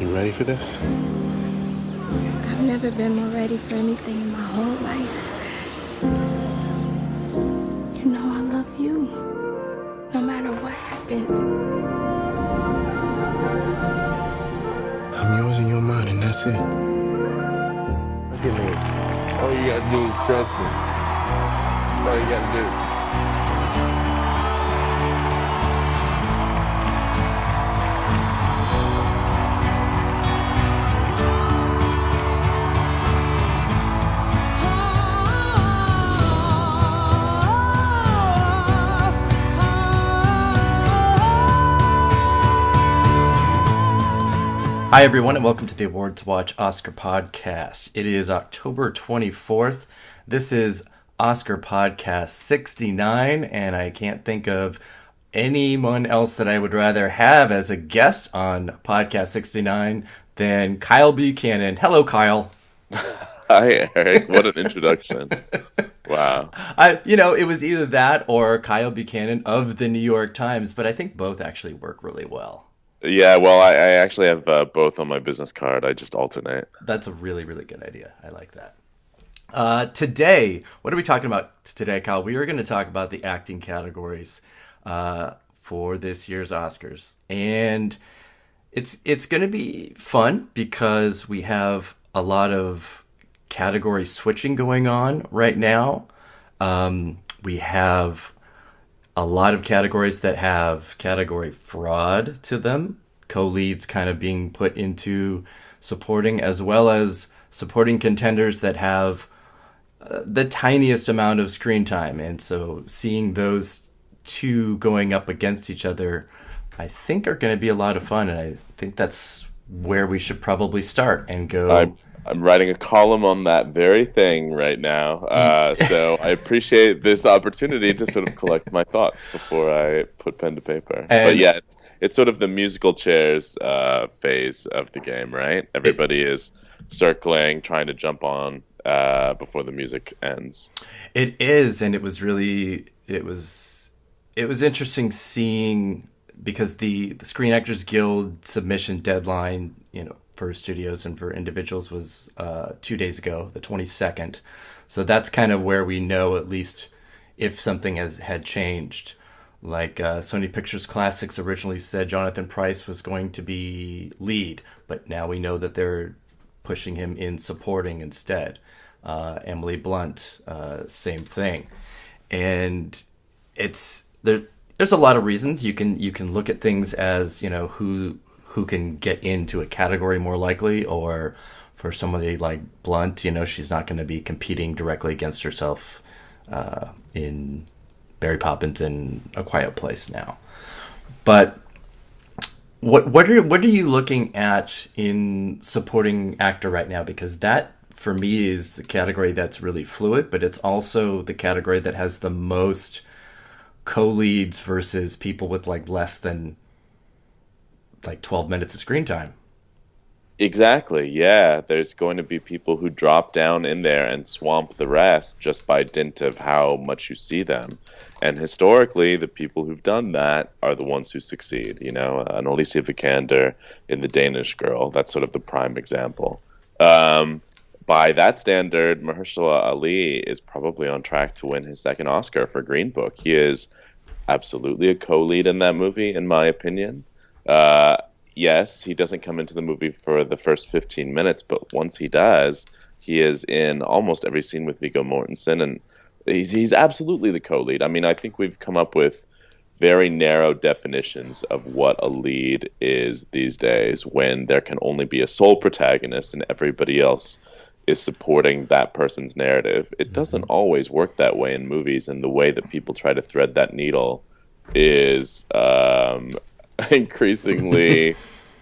You ready for this? I've never been more ready for anything in my whole life. You know I love you, no matter what happens. I'm yours and you're mine, and that's it. Look at me. All you gotta do is trust me. That's all you gotta do. Hi, everyone, and welcome to the Awards Watch Oscar podcast. It is October 24th. This is Oscar Podcast 69, and I can't think of anyone else that I would rather have as a guest on Podcast 69 than Kyle Buchanan. Hello, Kyle. Hi, Eric. What an introduction. Wow. It was either that or Kyle Buchanan of the New York Times, but I think both actually work really well. Yeah, well, I actually have both on my business card. I just alternate. That's a really, really good idea. I like that. Today, what are we talking about today, Kyle? We are going to talk about the acting categories for this year's Oscars. And it's going to be fun because we have a lot of category switching going on right now. We have a lot of categories that have category fraud to them, co-leads kind of being put into supporting, as well as supporting contenders that have the tiniest amount of screen time. And so seeing those two going up against each other, I think are going to be a lot of fun. And I think that's where we should probably start and go. I'm writing a column on that very thing right now. So I appreciate this opportunity to sort of collect my thoughts before I put pen to paper. But yeah, it's sort of the musical chairs phase of the game, right? Everybody is circling, trying to jump on before the music ends. It is, and it was interesting seeing, because the Screen Actors Guild submission deadline, for studios and for individuals was 2 days ago, the 22nd. So that's kind of where we know at least if something had changed. Like Sony Pictures Classics originally said Jonathan Pryce was going to be lead, but now we know that they're pushing him in supporting instead. Emily Blunt, same thing. And there's a lot of reasons. You can look at things as, who can get into a category more likely, or for somebody like Blunt, she's not going to be competing directly against herself in Mary Poppins and A Quiet Place now. But what are you looking at in supporting actor right now? Because that, for me, is the category that's really fluid, but it's also the category that has the most co-leads versus people with less than 12 minutes of screen time. Exactly, yeah. There's going to be people who drop down in there and swamp the rest just by dint of how much you see them. And historically, the people who've done that are the ones who succeed. An Olivia Vikander in The Danish Girl, that's sort of the prime example. By that standard, Mahershala Ali is probably on track to win his second Oscar for Green Book. He is absolutely a co-lead in that movie, in my opinion. Yes, he doesn't come into the movie for the first 15 minutes, but once he does, he is in almost every scene with Viggo Mortensen, and he's absolutely the co-lead. I mean, I think we've come up with very narrow definitions of what a lead is these days, when there can only be a sole protagonist and everybody else is supporting that person's narrative. It doesn't always work that way in movies, and the way that people try to thread that needle is increasingly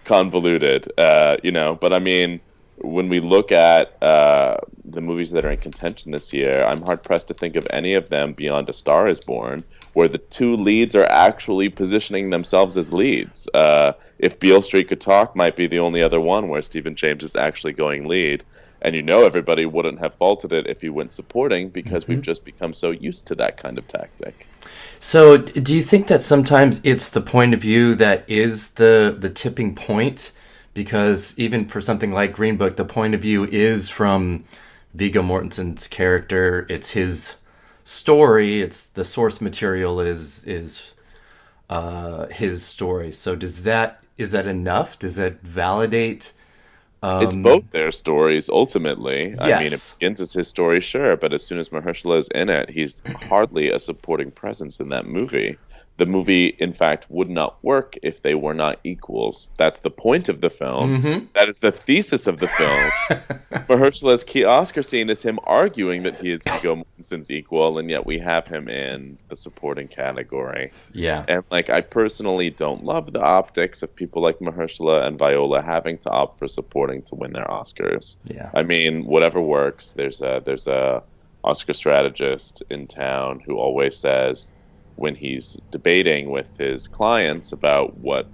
convoluted, but I mean, when we look at the movies that are in contention this year, I'm hard pressed to think of any of them beyond A Star Is Born where the two leads are actually positioning themselves as leads. If Beale Street Could Talk might be the only other one where Stephen James is actually going lead, and everybody wouldn't have faulted it if he went supporting, because we've just become so used to that kind of tactic. So do you think that sometimes it's the point of view that is the tipping point because even for something like Green Book, the point of view is from Viggo Mortensen's character. It's his story. It's the source material is his story. So is that enough? Does that validate? It's both their stories, ultimately. Yes. I mean, it begins as his story, sure, but as soon as Mahershala is in it, he's hardly a supporting presence in that movie. The movie, in fact, would not work if they were not equals. That's the point of the film. Mm-hmm. That is the thesis of the film. Mahershala's key Oscar scene is him arguing that he is Viggo Mortensen's equal, and yet we have him in the supporting category. Yeah. And I personally don't love the optics of people like Mahershala and Viola having to opt for supporting to win their Oscars. Yeah. I mean, whatever works. There's a Oscar strategist in town who always says, when he's debating with his clients about what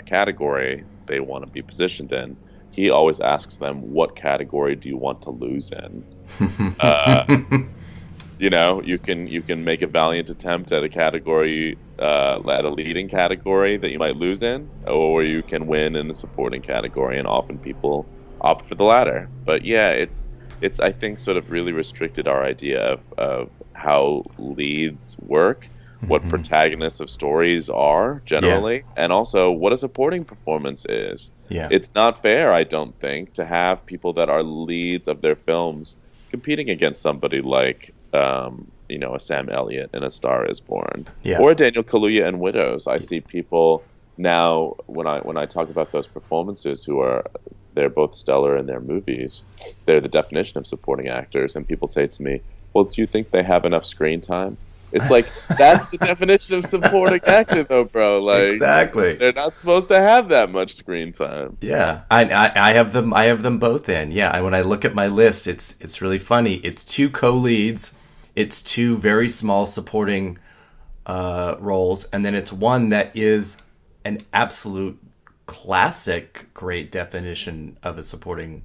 category they want to be positioned in, he always asks them, what category do you want to lose in? You can make a valiant attempt at a category, at a leading category that you might lose in, or you can win in the supporting category, and often people opt for the latter. But yeah, it's I think sort of really restricted our idea of how leads work, what protagonists of stories are generally, and also what a supporting performance is. Yeah. It's not fair, I don't think, to have people that are leads of their films competing against somebody like a Sam Elliott in A Star Is Born, or a Daniel Kaluuya in Widows. I see people now when I talk about those performances they're both stellar in their movies. They're the definition of supporting actors, and people say to me, "Well, do you think they have enough screen time?" It's like, that's the definition of supporting actor, though, bro. Like, exactly. They're not supposed to have that much screen time. Yeah, I have them. I have them both in. Yeah, when I look at my list, it's really funny. It's 2 co-leads, it's 2 very small supporting roles, and then it's one that is an absolute classic, great definition of a supporting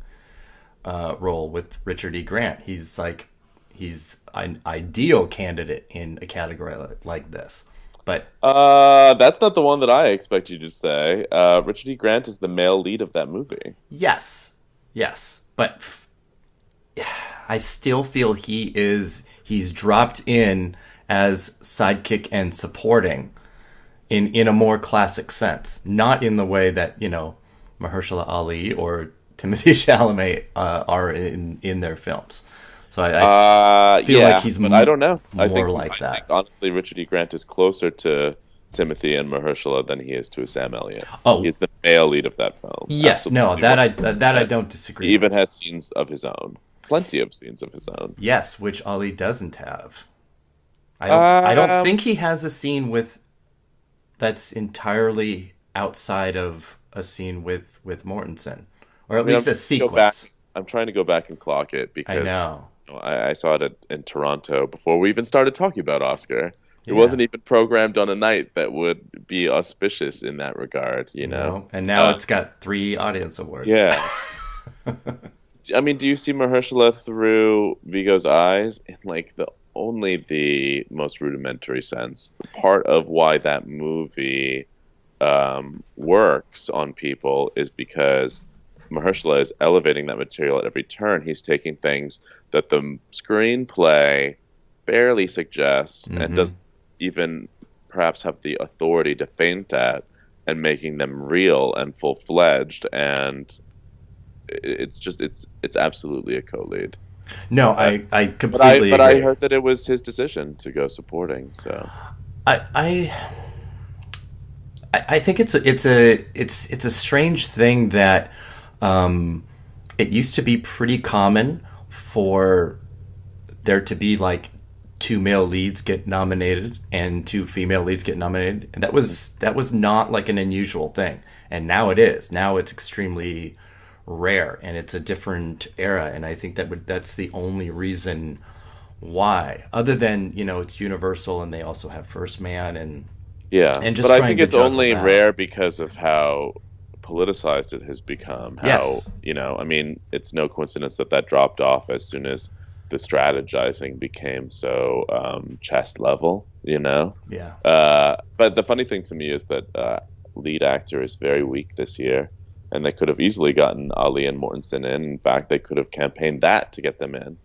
role with Richard E. Grant. He's an ideal candidate in a category like this. But that's not the one that I expect you to say. Richard E. Grant is the male lead of that movie. Yes. But I still feel he's dropped in as sidekick and supporting in a more classic sense. Not in the way that, Mahershala Ali or Timothée Chalamet are in their films. So I feel like he's but I don't know. I think I think, honestly, Richard E. Grant is closer to Timothy and Mahershala than he is to Sam Elliott. Oh, he's the male lead of that film. Yes, Absolutely. I don't disagree. He even has scenes of his own, plenty of scenes of his own. Yes, which Ali doesn't have. I don't think he has a scene that's entirely outside of a scene with Mortensen, or at least a sequence. I'm trying to go back and clock it because I know. I saw it in Toronto before we even started talking about Oscar. It wasn't even programmed on a night that would be auspicious in that regard, No. And now it's got 3 audience awards. Yeah. I mean, do you see Mahershala through Viggo's eyes in only the most rudimentary sense? The part of why that movie works on people is because Mahershala is elevating that material at every turn. He's taking things that the screenplay barely suggests and doesn't even perhaps have the authority to feint at, and making them real and full-fledged. And it's absolutely a co-lead. No, I completely but agree. I heard that it was his decision to go supporting. So I think it's a strange thing that it used to be pretty common for there to be 2 male leads get nominated and 2 female leads get nominated, and that was not an unusual thing. And now it is. Now it's extremely rare, and it's a different era. And I think that's the only reason why, other than it's Universal and they also have First Man and just but I trying think to it's juggle only that. rare because of how politicized it has become. How Yes. I mean, it's no coincidence that dropped off as soon as the strategizing became so chest level. Yeah. But the funny thing to me is that lead actor is very weak this year. and they could have easily gotten Ali and Mortensen in. In fact, they could have campaigned that to get them in.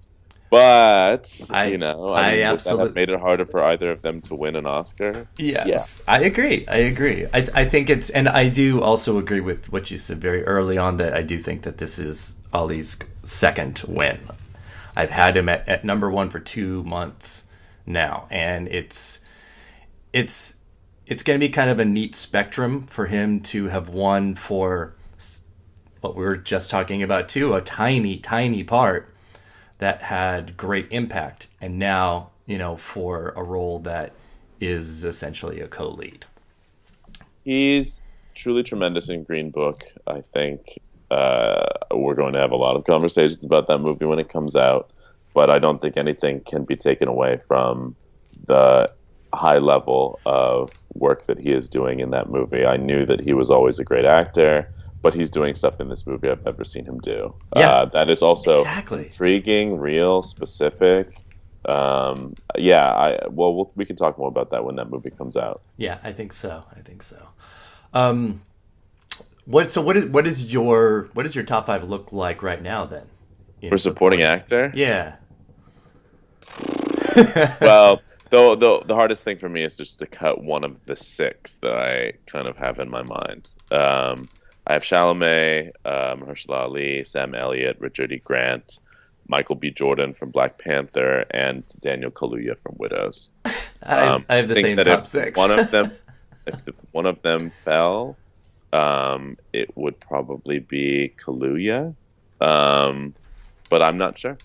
But, I would that absolutely have made it harder for either of them to win an Oscar? Yes, yeah. I agree. I think it's, and I do also agree with what you said very early on, that I do think that this is Ali's second win. I've had him at number one for 2 months now, and it's going to be kind of a neat spectrum for him to have won for what we were just talking about too, a tiny part that had great impact, and now, for a role that is essentially a co-lead. He's truly tremendous in Green Book. I think we're going to have a lot of conversations about that movie when it comes out, but I don't think anything can be taken away from the high level of work that he is doing in that movie. I knew that he was always a great actor, but he's doing stuff in this movie I've never seen him do. Yeah, that is also exactly. Intriguing, real, specific. We can talk more about that when that movie comes out. Yeah, I think so. What is your top 5 look like right now then? For supporting actor? Yeah. Well, the hardest thing for me is just to cut one of the 6 that I kind of have in my mind. I have Chalamet, Mahershala Ali, Sam Elliott, Richard E. Grant, Michael B. Jordan from Black Panther, and Daniel Kaluuya from Widows. I have the same top 6. If one of them fell, it would probably be Kaluuya, but I'm not sure.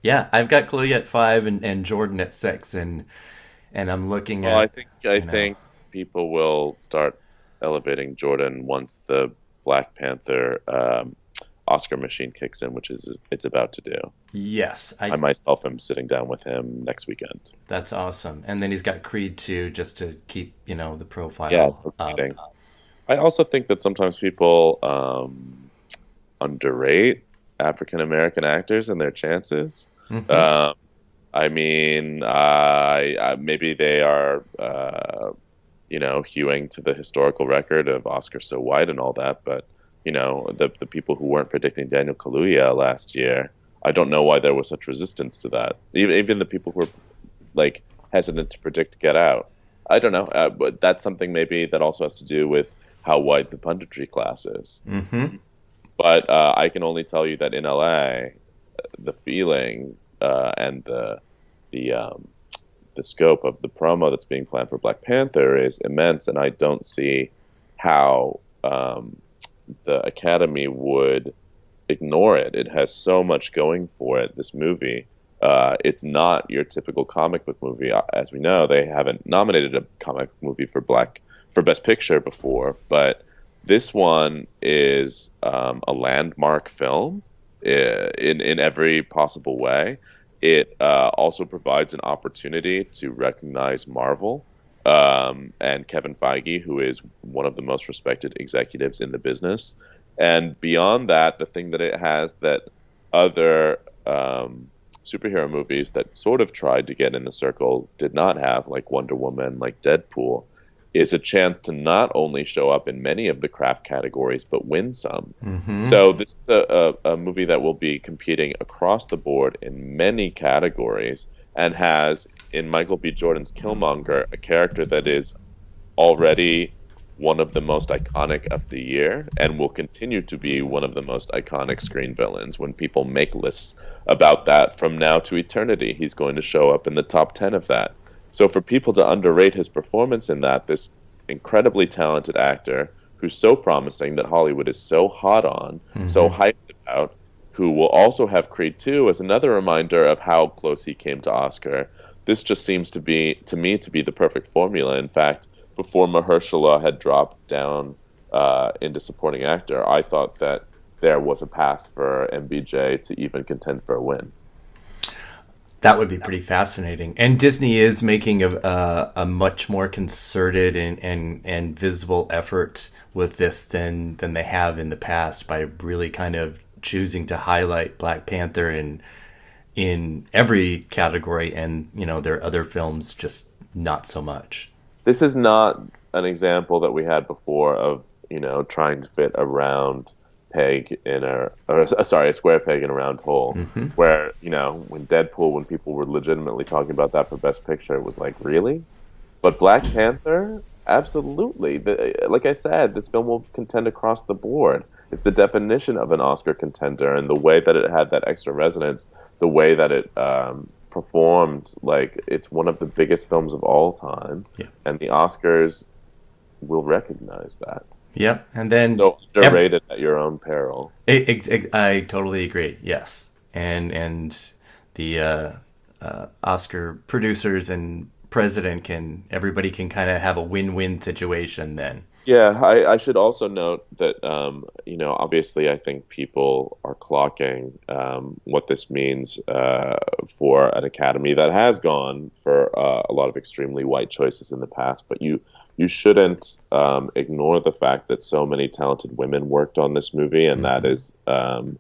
Yeah, I've got Kaluuya at 5 and Jordan at 6, and I'm looking at. I think people will start elevating Jordan once the Black Panther Oscar machine kicks in, which is it's about to do. Yes, I myself am sitting down with him next weekend. That's awesome. And then he's got Creed 2 just to keep the profile up. I also think that sometimes people underrate African American actors and their chances. Mm-hmm. Maybe they are hewing to the historical record of Oscar so white and all that, but the people who weren't predicting Daniel Kaluuya last year, I don't know why there was such resistance to that. Even the people who were hesitant to predict Get Out, I don't know, but that's something maybe that also has to do with how white the punditry class is. Mm-hmm. But I can only tell you that in LA, the feeling and the scope of the promo that's being planned for Black Panther is immense, and I don't see how the Academy would ignore it. It has so much going for it, this movie. It's not your typical comic book movie. As we know, they haven't nominated a comic book movie for Best Picture before, but this one is a landmark film in every possible way. It also provides an opportunity to recognize Marvel and Kevin Feige, who is one of the most respected executives in the business. And beyond that, the thing that it has that other superhero movies that sort of tried to get in the circle did not have, like Wonder Woman, like Deadpool, is a chance to not only show up in many of the craft categories, but win some. Mm-hmm. So this is a movie that will be competing across the board in many categories, and has, in Michael B. Jordan's Killmonger, a character that is already one of the most iconic of the year, and will continue to be one of the most iconic screen villains. When people make lists about that from now to eternity, he's going to show up in the top 10 of that. So for people to underrate his performance in that, this incredibly talented actor who's so promising, that Hollywood is so hot on, so hyped about, who will also have Creed 2 as another reminder of how close he came to Oscar. This just seems to me to be the perfect formula. In fact, before Mahershala had dropped down into supporting actor, I thought that there was a path for MBJ to even contend for a win. That would be pretty fascinating. And Disney is making a much more concerted and visible effort with this than they have in the past, by really kind of choosing to highlight Black Panther in every category, and their other films just not so much. This is not an example that we had before of, trying to fit a round peg in a square peg in a round hole, where, when people were legitimately talking about that for Best Picture, it was like, really? But Black Panther, absolutely. Like I said, this film will contend across the board. It's the definition of an Oscar contender, and the way that it had that extra resonance, the way that it performed, like, it's one of the biggest films of all time, and the Oscars will recognize that. Yep, and then so underrated at your own peril. I totally agree. Yes, and the Oscar producers and president everybody can kind of have a win-win situation then. Yeah, I should also note that, obviously I think people are clocking what this means for an Academy that has gone for a lot of extremely white choices in the past, but you shouldn't ignore the fact that so many talented women worked on this movie, and that is, not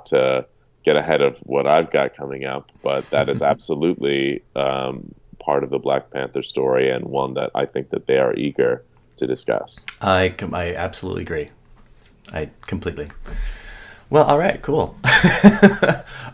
to get ahead of what I've got coming up, but that is absolutely part of the Black Panther story, and one that I think that they are eager to discuss. I absolutely agree. I completely. Well, all right, cool.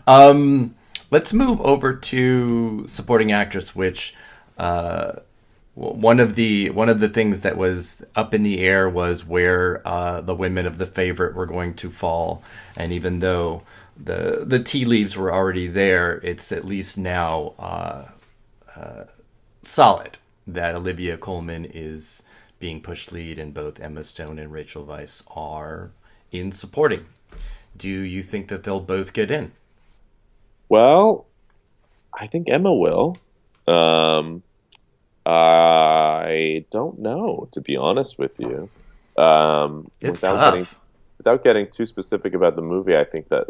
Let's move over to supporting actress, which one of the things that was up in the air was where the women of The Favorite were going to fall, and even though the tea leaves were already there, it's at least now solid that Olivia Colman is being pushed lead, and both Emma Stone and Rachel Weisz are in supporting. Do you think that they'll both get in? Well, I think Emma will. I don't know, to be honest with you. It's tough. Without getting too specific about the movie, I think that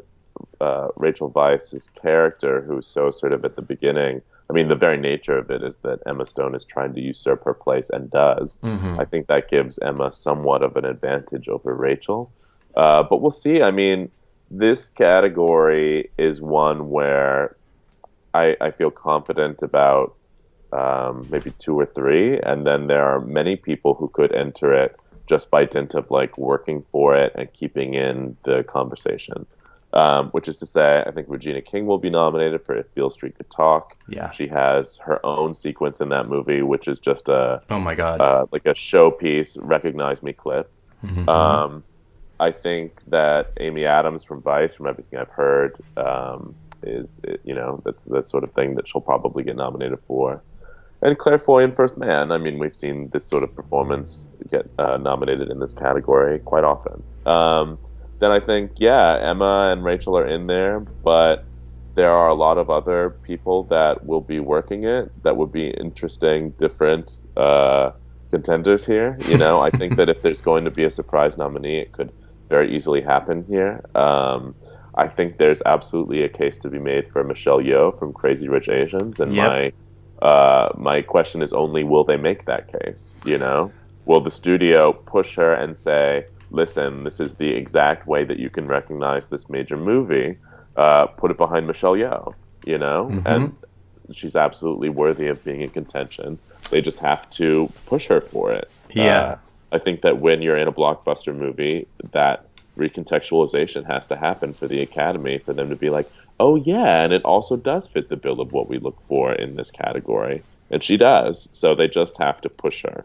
Rachel Weisz's character, who's so sort of at the beginning, I mean, the very nature of it is that Emma Stone is trying to usurp her place and does. I think that gives Emma somewhat of an advantage over Rachel. But we'll see. I mean, this category is one where I feel confident about maybe two or three, and then there are many people who could enter it just by dint of like working for it and keeping in the conversation. Which is to say, I think Regina King will be nominated for If Beale Street Could Talk. Yeah. She has her own sequence in that movie, which is just oh my God, like a showpiece, recognize me clip. I think that Amy Adams from Vice, from everything I've heard, is that's the sort of thing that she'll probably get nominated for. And Claire Foy in First Man. I mean, we've seen this sort of performance get nominated in this category quite often. Then I think, Emma and Rachel are in there, but there are a lot of other people that will be working it that would be interesting, different contenders here. I think that if there's going to be a surprise nominee, it could very easily happen here. I think there's absolutely a case to be made for Michelle Yeoh from Crazy Rich Asians, and my question is only, will they make that case? Will the studio push her and say, listen, this is the exact way that you can recognize this major movie. Put it behind Michelle Yeoh, and she's absolutely worthy of being in contention. They just have to push her for it. Yeah. I think that when you're in a blockbuster movie, that recontextualization has to happen for the Academy, for them to be like, oh yeah, and it also does fit the bill of what we look for in this category. And she does. So they just have to push her.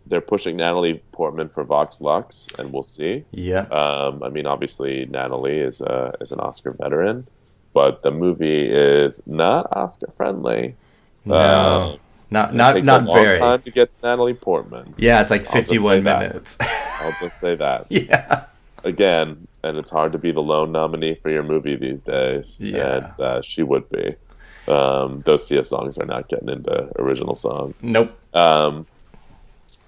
They're pushing Natalie Portman for Vox Lux, and we'll see. Yeah. I mean, obviously, Natalie is an Oscar veteran, but the movie is not Oscar friendly. No, not very. It takes a long time to get to Natalie Portman. Yeah, it's like 51 minutes. I'll just say that. Yeah. Again, and it's hard to be the lone nominee for your movie these days. Yeah. And she would be. Those Sia songs are not getting into original song. Nope.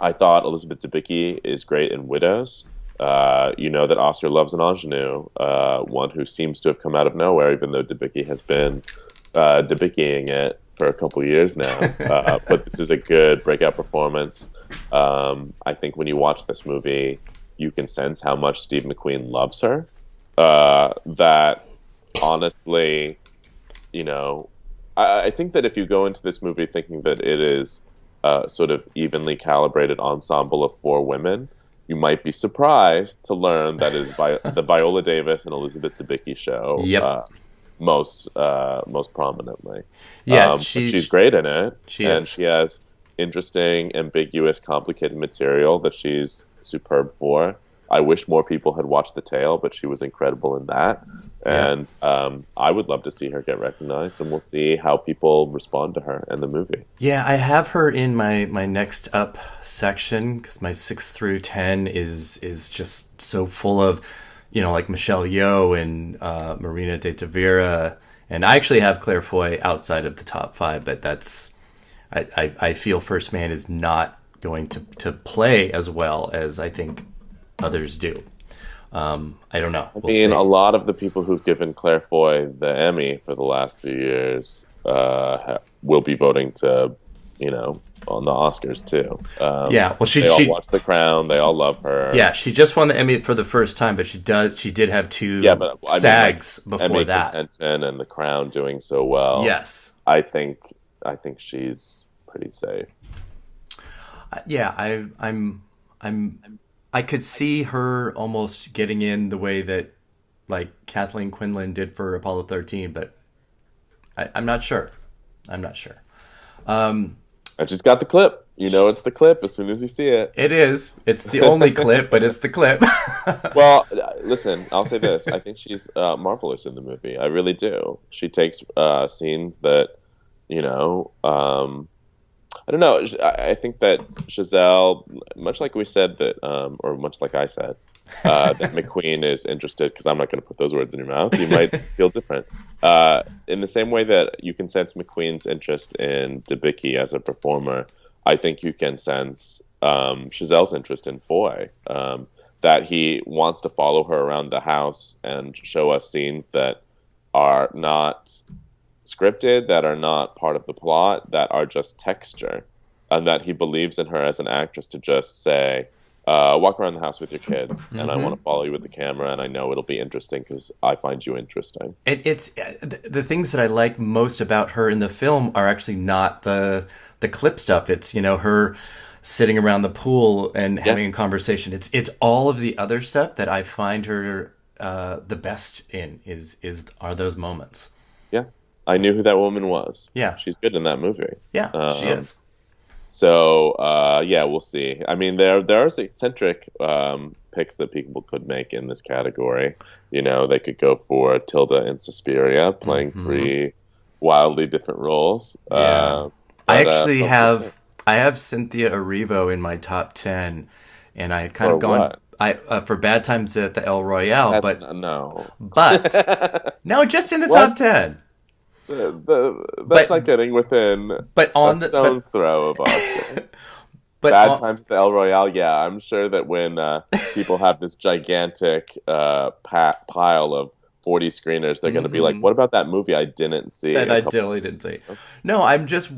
I thought Elizabeth Debicki is great in Widows. That Oscar loves an ingenue, one who seems to have come out of nowhere, even though Debicki has been Debickiing it for a couple years now. But this is a good breakout performance. I think when you watch this movie, you can sense how much Steve McQueen loves her. That honestly, I think that if you go into this movie thinking that it is a sort of evenly calibrated ensemble of four women, you might be surprised to learn that it is the Viola Davis and Elizabeth Debicki show. Yep. Most prominently. Yeah, but she's great in it. She has interesting, ambiguous, complicated material that she's superb for. I wish more people had watched The Tale, but she was incredible in that. And I would love to see her get recognized, and we'll see how people respond to her in the movie. Yeah, I have her in my next up section because my 6 through 10 is just so full of, like Michelle Yeoh and Marina de Tavira. And I actually have Claire Foy outside of the top 5, but that's... I feel First Man is not going to play as well as I think others do. I don't know. We'll see. A lot of the people who've given Claire Foy the Emmy for the last few years will be voting to, on the Oscars too. Yeah, well, they all watch The Crown. They all love her. Yeah, she just won the Emmy for the first time, but she did have 2 SAGs before Emmy that. Contention and The Crown doing so well. Yes, I think she's pretty safe. Yeah, I could see her almost getting in the way that like Kathleen Quinlan did for Apollo 13, but I'm not sure. I just got the clip. It's the clip as soon as you see it. It is. It's the only clip, but it's the clip. Well, listen, I'll say this. I think she's marvelous in the movie. I really do. She takes scenes that, I don't know. I think that Giselle, much like we said that, or much like I said, that McQueen is interested, because I'm not going to put those words in your mouth. You might feel different. In the same way that you can sense McQueen's interest in Debicki as a performer, I think you can sense Giselle's interest in Foy. That he wants to follow her around the house and show us scenes that are not scripted, that are not part of the plot, that are just texture, and that he believes in her as an actress to just say, walk around the house with your kids, and I want to follow you with the camera, and I know it'll be interesting because I find you interesting. It's the things that I like most about her in the film are actually not the clip stuff. It's her sitting around the pool and having a conversation. It's all of the other stuff that I find her the best in are those moments. Yeah. I knew who that woman was. Yeah. She's good in that movie. Yeah, she is. So, we'll see. I mean, there are eccentric picks that people could make in this category. They could go for Tilda in Suspiria, playing 3 wildly different roles. Yeah. I actually have Cynthia Erivo in my top 10, and I had kind of gone... for Bad Times at the El Royale, but no, just in the top 10. That's not getting within a stone's throw of Oscar. Bad Times at the El Royale, yeah. I'm sure that when people have this gigantic pile of 40 screeners, they're going to be like, what about that movie I didn't see? That I totally didn't see. No, I'm just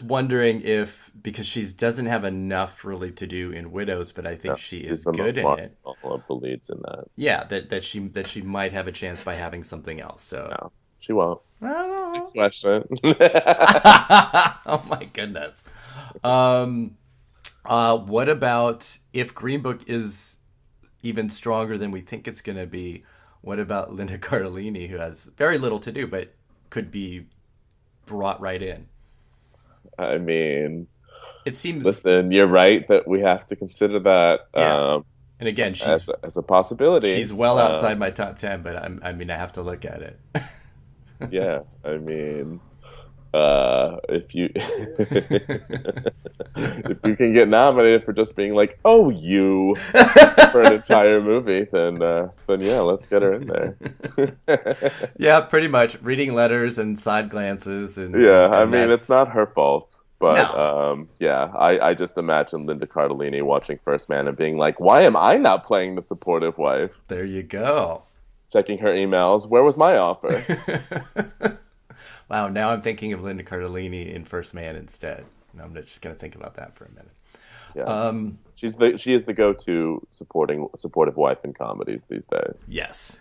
wondering if, because she doesn't have enough really to do in Widows, but I think she is good in it. All of the leads in that. Yeah, that she might have a chance by having something else. So no, she won't. Oh. Next question. Oh my goodness. What about if Green Book is even stronger than we think it's going to be? What about Linda Cardellini, who has very little to do, but could be brought right in? I mean, it seems. Listen, you're right that we have to consider that. Yeah. And again, she's as a possibility. She's well outside my top 10, but I have to look at it. Yeah, I mean, if you if you can get nominated for just being like, for an entire movie, then yeah, let's get her in there. Yeah, pretty much reading letters and side glances and I mean, it's not her fault. But, I just imagine Linda Cardellini watching First Man and being like, why am I not playing the supportive wife? There you go. Checking her emails. Where was my offer? Wow, now I'm thinking of Linda Cardellini in First Man instead. I'm just going to think about that for a minute. Yeah. She is the go-to supportive wife in comedies these days. Yes.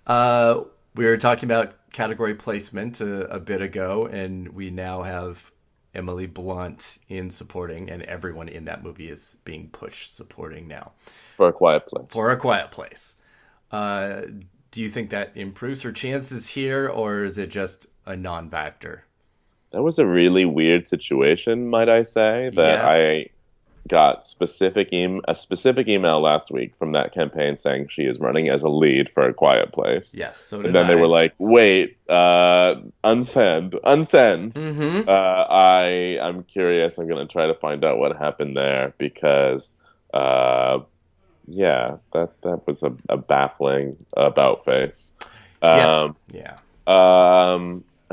We were talking about category placement a bit ago, and we now have Emily Blunt in supporting, and everyone in that movie is being pushed supporting now. For A Quiet Place. For A Quiet Place. Do you think that improves her chances here, or is it just a non-factor? That was a really weird situation, might I say, that I got a specific email last week from that campaign saying she is running as a lead for A Quiet Place. Yes, so did And then they were like, wait, unsend. Mm-hmm. I'm curious. I'm going to try to find out what happened there because, that was a baffling about face. I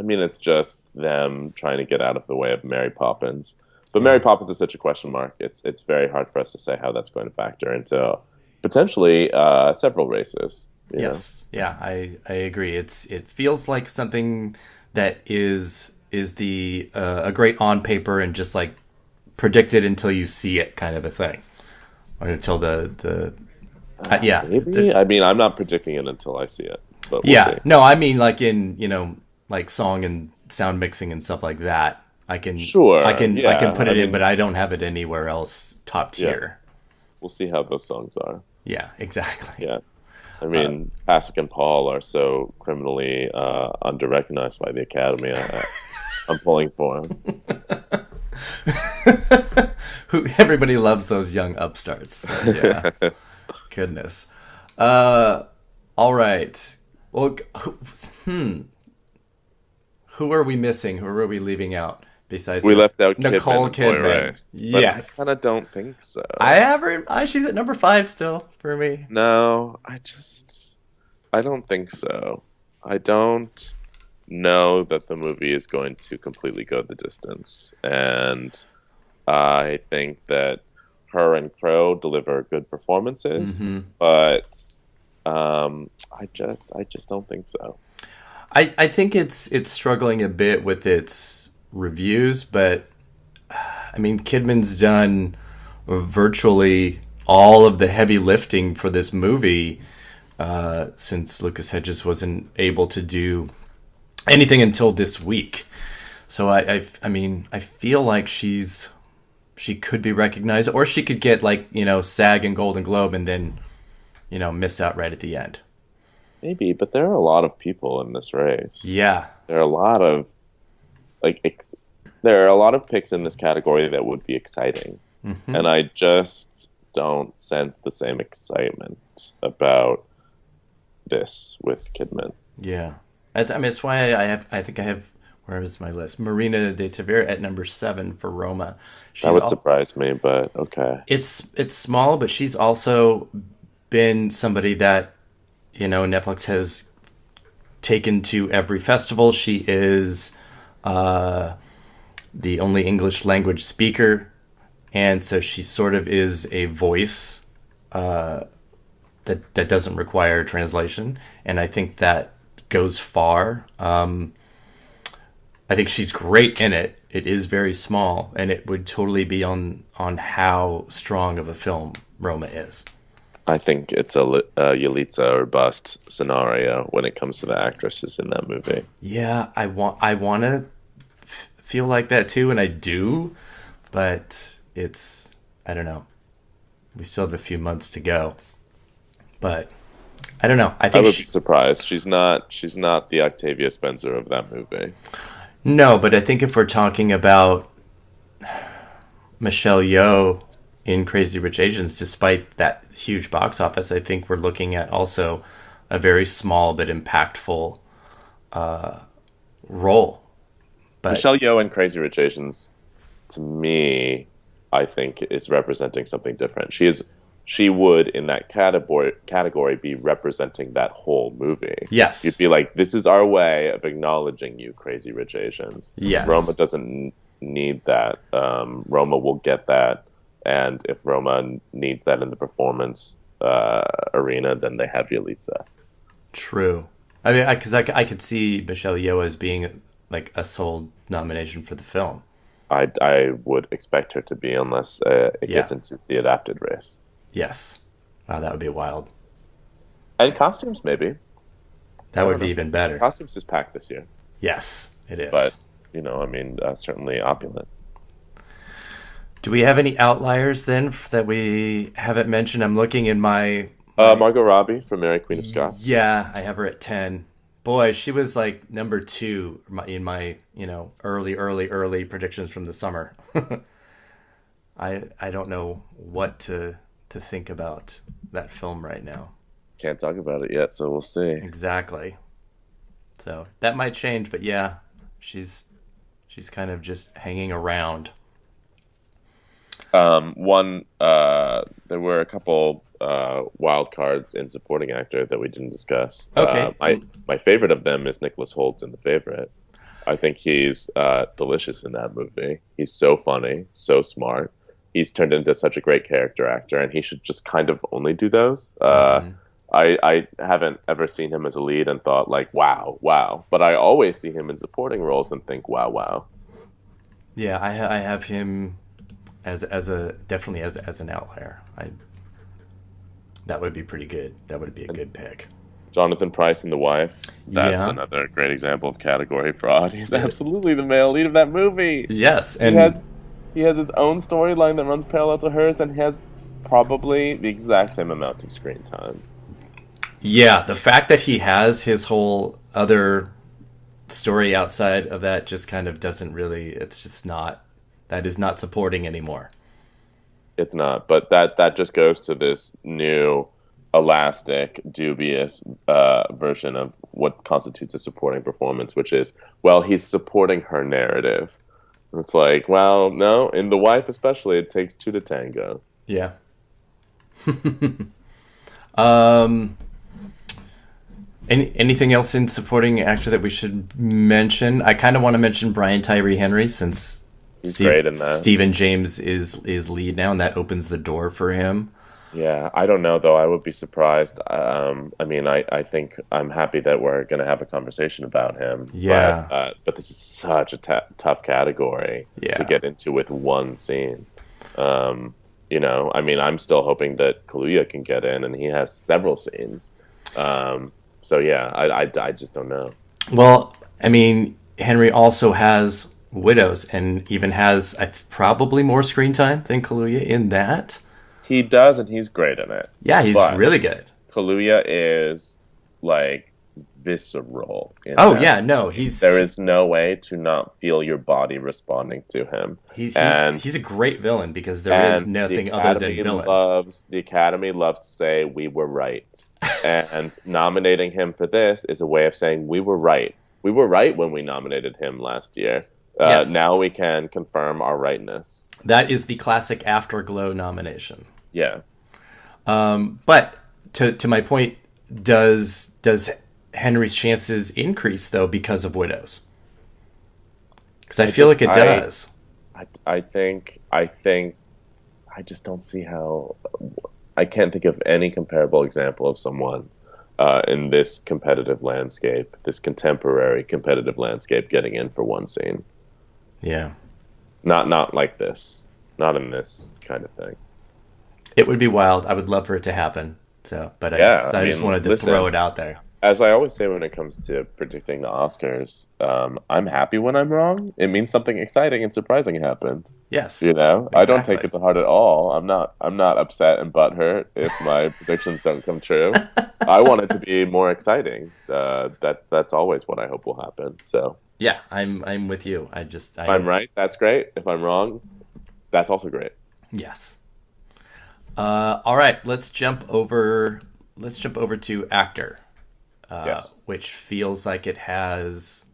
mean, it's just them trying to get out of the way of Mary Poppins. But Mary Poppins is such a question mark. It's very hard for us to say how that's going to factor into potentially several races. Yes, yeah, I agree. It feels like something that is a great on paper and just like predicted until you see it kind of a thing, or until maybe. I mean, I'm not predicting it until I see it. But we'll see. No, I mean like in like song and sound mixing and stuff like that. I can put it in, but I don't have it anywhere else top tier. Yeah. We'll see how those songs are. Yeah, exactly. Yeah. I mean, Pasek and Paul are so criminally under-recognized by the Academy. I'm pulling for them. Everybody loves those young upstarts. Yeah. Goodness. All right. Well, who are we missing? Who are we leaving out? Besides, we left out Nicole Kidman. Yes, I kind of don't think so. I have her. She's at number 5 still for me. No, I don't think so. I don't know that the movie is going to completely go the distance, and I think that her and Crow deliver good performances, but I just don't think so. I think it's struggling a bit with its reviews, but I mean, Kidman's done virtually all of the heavy lifting for this movie since Lucas Hedges wasn't able to do anything until this week. So I feel like she could be recognized, or she could get like SAG and Golden Globe and then miss out right at the end. Maybe, but there are a lot of people in this race. Yeah, there are a lot of there are a lot of picks in this category that would be exciting, and I just don't sense the same excitement about this with Kidman. Yeah, it's why I think I have. Where is my list? Marina de Tavira at number 7 for Roma. That would surprise me, but okay. It's small, but she's also been somebody that Netflix has taken to every festival. She is the only English language speaker, and so she sort of is a voice that doesn't require translation, and I think that goes far. I think she's great in it. It is very small, and it would totally be on how strong of a film Roma is. I think it's a Yalitza or bust scenario when it comes to the actresses in that movie. Yeah, I want to feel like that too, and I do, but I don't know. We still have a few months to go, but I don't know. I would be surprised. She's not the Octavia Spencer of that movie. No, but I think if we're talking about Michelle Yeoh in Crazy Rich Asians, despite that huge box office, I think we're looking at also a very small but impactful role. But Michelle Yeoh in Crazy Rich Asians, to me, I think is representing something different. She would, in that category, be representing that whole movie. Yes. You'd be like, this is our way of acknowledging you, Crazy Rich Asians. Yes. Roma doesn't need that. Roma will get that. And if Roma needs that in the performance arena, then they have Yalitza. True. I mean, because I could see Michelle Yeoh as being like a sole nomination for the film. I would expect her to be, unless it gets into the adapted race. Yes. Wow, that would be wild. And costumes, maybe. That would be even better. Costumes is packed this year. Yes, it is. But, certainly opulent. Do we have any outliers then that we haven't mentioned? I'm looking in my... Margot Robbie from Mary Queen of Scots. Yeah, I have her at 10. Boy, she was like number 2 in my, early predictions from the summer. I don't know what to think about that film right now. Can't talk about it yet, so we'll see. Exactly. So that might change, but yeah, she's kind of just hanging around. There were a couple wild cards in supporting actor that we didn't discuss. Okay. My favorite of them is Nicholas Hoult in The Favorite. I think he's delicious in that movie. He's so funny, so smart. He's turned into such a great character actor, and he should just kind of only do those. I haven't ever seen him as a lead and thought like, wow. But I always see him in supporting roles and think, wow. Yeah, I have him as definitely as an outlier. That would be pretty good. That would be a good pick. Jonathan Pryce in The Wife. That's another great example of category fraud. He's absolutely the male lead of that movie. Yes, and he has his own storyline that runs parallel to hers and has probably the exact same amount of screen time. Yeah, the fact that he has his whole other story outside of that just kind of doesn't really, it's just not, that is not supporting anymore. It's not, but that just goes to this new, elastic, dubious version of what constitutes a supporting performance, which is, well, he's supporting her narrative. It's like, well, no, in The Wife especially, it takes 2 to tango. Yeah. Anything else in supporting actor that we should mention? I kind of want to mention Brian Tyree Henry since he's great in that. Stephen James is lead now, and that opens the door for him. Yeah, I don't know though. I would be surprised. I think I'm happy that we're going to have a conversation about him. Yeah, but this is such a tough category to get into with one scene. I'm still hoping that Kaluuya can get in, and he has several scenes. So yeah, I just don't know. Well, I mean, Henry also has Widows, and even has probably more screen time than Kaluuya in that. He does, and he's great in it. Yeah, he's really good. Kaluuya is like visceral. There is no way to not feel your body responding to him. He's a great villain because there is nothing other than villain. The Academy loves to say we were right, and nominating him for this is a way of saying we were right. We were right when we nominated him last year. Yes. Now we can confirm our rightness. That is the classic Afterglow nomination. Yeah. But to my point, does Henry's chances increase though because of Widows? Because I feel like it does. I think I just don't see how. I can't think of any comparable example of someone in this competitive landscape, this contemporary competitive landscape, getting in for one scene. Yeah. Not like this. Not in this kind of thing. It would be wild. I would love for it to happen. So, but I just wanted to throw it out there. As I always say when it comes to predicting the Oscars, I'm happy when I'm wrong. It means something exciting and surprising happened. Yes. Exactly. I don't take it to heart at all. I'm not upset and butthurt if my predictions don't come true. I want it to be more exciting. That's always what I hope will happen. So yeah, I'm with you. If I'm right, that's great. If I'm wrong, that's also great. Yes. All right, let's jump over to actor. Yes. Which feels like it has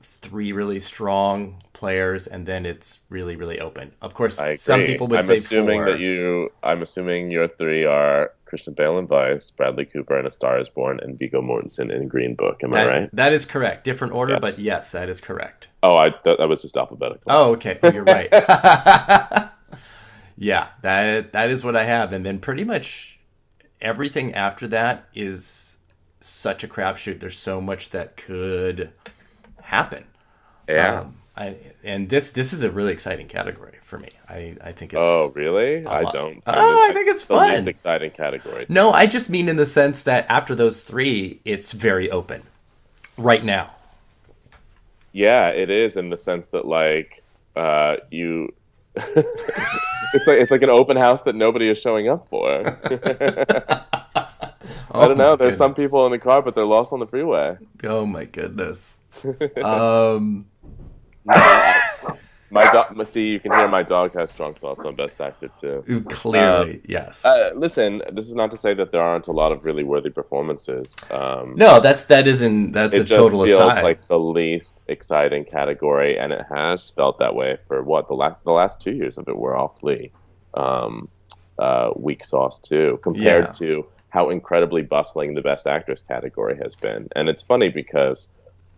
3 really strong players, and then it's really, really open. Of course, some people would say 4. I'm assuming your 3 are Christian Bale in Vice, Bradley Cooper in A Star Is Born, and Viggo Mortensen in Green Book. Am I right? That is correct. Different order, yes. But yes, that is correct. Oh, that was just alphabetical. Oh, okay. You're right. Yeah, that is what I have, and then pretty much everything after that is such a crapshoot. There's so much that could happen. Yeah. and this is a really exciting category for me. I think it's. Oh, really? I don't. I think it's fun. The least exciting category. No, I just mean in the sense that after those three, it's very open right now. Yeah, it is in the sense that like you. it's like an open house that nobody is showing up for. I don't know. There's some people in the car, but they're lost on the freeway. Oh my goodness. My dog. See, you can hear my dog has strong thoughts on Best Actor too. Clearly, yes. Listen, this is not to say that there aren't a lot of really worthy performances. No, that's a total aside. It just feels like the least exciting category, and it has felt that way for the last 2 years of it were awfully weak sauce too, compared to how incredibly bustling the Best Actress category has been. And it's funny because,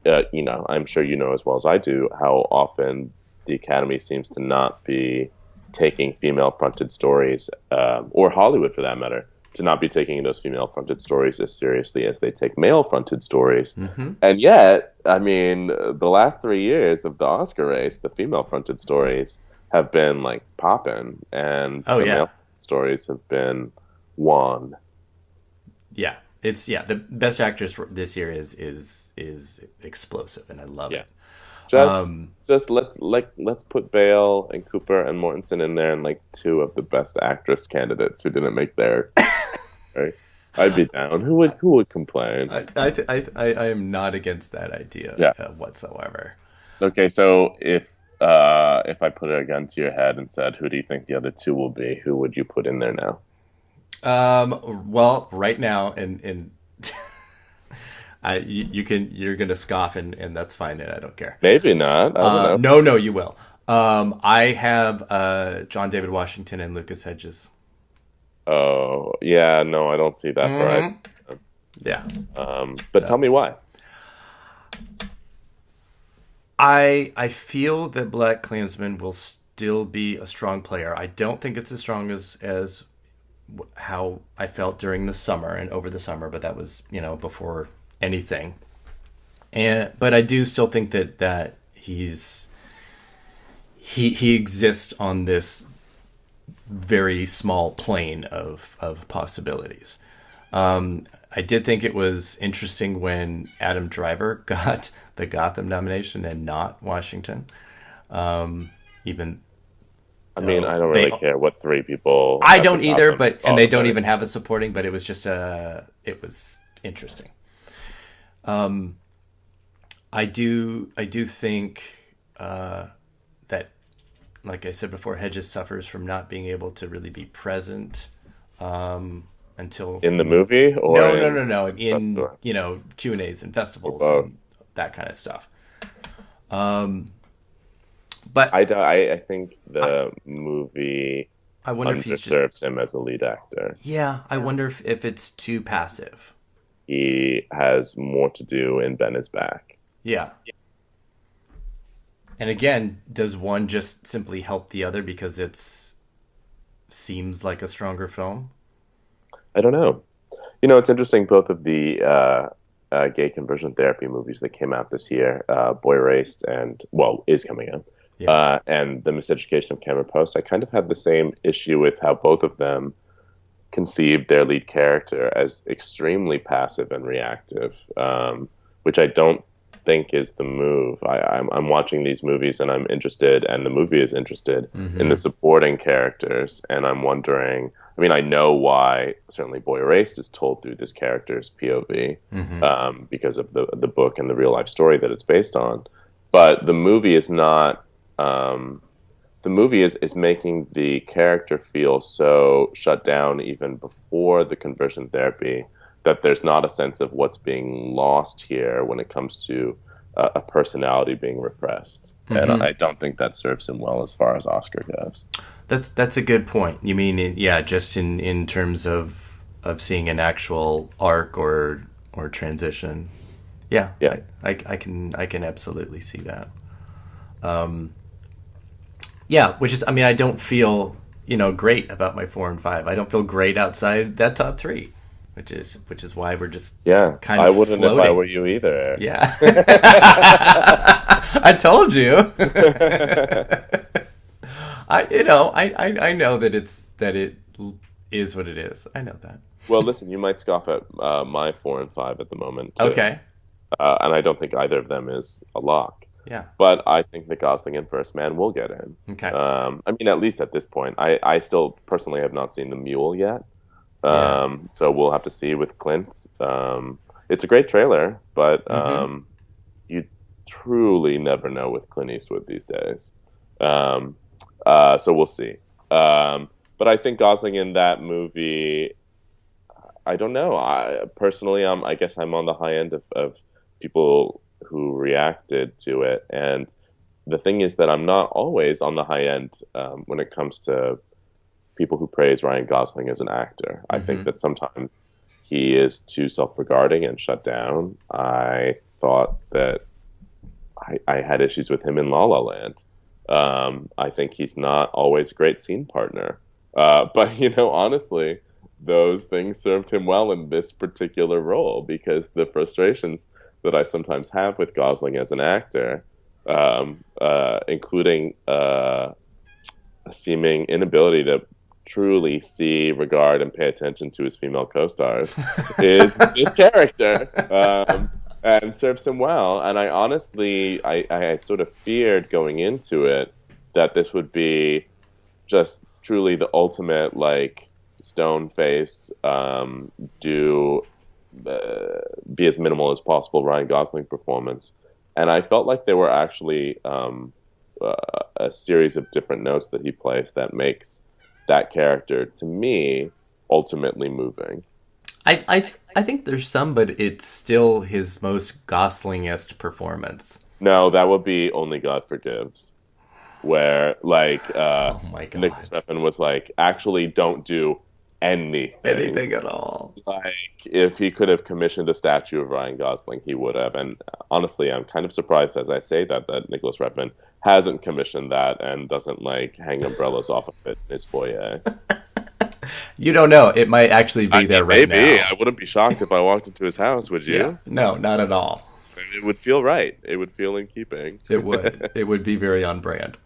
I'm sure you know as well as I do how often the Academy seems to not be taking female-fronted stories, or Hollywood for that matter, to not be taking those female-fronted stories as seriously as they take male-fronted stories. Mm-hmm. And yet, I mean, the last 3 years of the Oscar race, the female-fronted stories have been like popping, and the male stories have been won. Yeah, the Best Actress this year is explosive, and I love it. Just let's put Bale and Cooper and Mortensen in there, and like two of the Best Actress candidates who didn't make their. Right? I'd be down. Who would complain? I am not against that idea whatsoever. Okay, so if I put a gun to your head and said, "Who do you think the other two will be?" Who would you put in there now? Well, right now, and you're gonna scoff, and that's fine, and I don't care. Maybe not. I don't know. No, you will. I have John David Washington and Lucas Hedges. Oh yeah, no, I don't see that for either. Yeah. But tell me why. I feel that Black Klansman will still be a strong player. I don't think it's as strong as how I felt during the summer and over the summer, but that was, before anything. But I do still think that he exists on this very small plane of possibilities. I did think it was interesting when Adam Driver got the Gotham nomination and not Washington. I mean, I don't really care what three people. I don't either, and they don't even have a supporting. But it was just it was interesting. I do think that, like I said before, Hedges suffers from not being able to really be present until in the movie. Or no, in Q&As and festivals and that kind of stuff. But I think the movie I wonder if underserves him as a lead actor. Yeah, I wonder if it's too passive. He has more to do in Ben is Back. Yeah. And again, does one just simply help the other because seems like a stronger film? I don't know. It's interesting. Both of the gay conversion therapy movies that came out this year, Boy Erased is coming out. Yeah. And The Miseducation of Cameron Post, I kind of had the same issue with how both of them conceived their lead character as extremely passive and reactive, which I don't think is the move. I'm watching these movies and I'm interested, and the movie is interested in the supporting characters, and I'm wondering. I mean, I know why certainly Boy Erased is told through this character's POV because of the book and the real life story that it's based on, but the movie is not. The movie is making the character feel so shut down even before the conversion therapy that there's not a sense of what's being lost here when it comes to a personality being repressed. And I don't think that serves him well as far as Oscar goes. That's a good point. You mean, just in terms of seeing an actual arc or transition. Yeah. I can absolutely see that. Which is, I don't feel, great about my 4 and 5. I don't feel great outside that top 3. which is why we're just Yeah, kind of I wouldn't floating. if I were you either. Yeah. I told you. I know that it is what it is. I know that. Well, listen, you might scoff at my 4 and 5 at the moment, too. Okay. And I don't think either of them is a lock. Yeah. But I think that Gosling and First Man will get in. Okay. I mean, at least at this point. I still personally have not seen The Mule yet. So we'll have to see with Clint. It's a great trailer, but you truly never know with Clint Eastwood these days. So we'll see. But I think Gosling in that movie, I don't know. I guess I'm on the high end of people who reacted to it. And the thing is that I'm not always on the high end when it comes to people who praise Ryan Gosling as an actor. I think that sometimes he is too self-regarding and shut down. I thought that I had issues with him in La La Land. I think he's not always a great scene partner. But, honestly, those things served him well in this particular role, because the frustrations that I sometimes have with Gosling as an actor, including a seeming inability to truly see, regard, and pay attention to his female co-stars, is his character, and serves him well. And I honestly, I sort of feared going into it that this would be just truly the ultimate, stone-faced, be as minimal as possible Ryan Gosling performance. And I felt like there were actually a series of different notes that he plays that makes that character, to me, ultimately moving. I think there's some, but it's still his most Gosling-esque performance. No, that would be Only God Forgives, where oh my God, Nicholas Refn was actually don't do anything at all. If he could have commissioned a statue of Ryan Gosling, he would have. And honestly, I'm kind of surprised as I say that Nicholas Refn hasn't commissioned that and doesn't hang umbrellas off of it in his foyer. You don't know. It might actually be there right now. Maybe. I wouldn't be shocked if I walked into his house, would you? Yeah. No, not at all. It would feel right. It would feel in keeping. It would. It would be very on brand.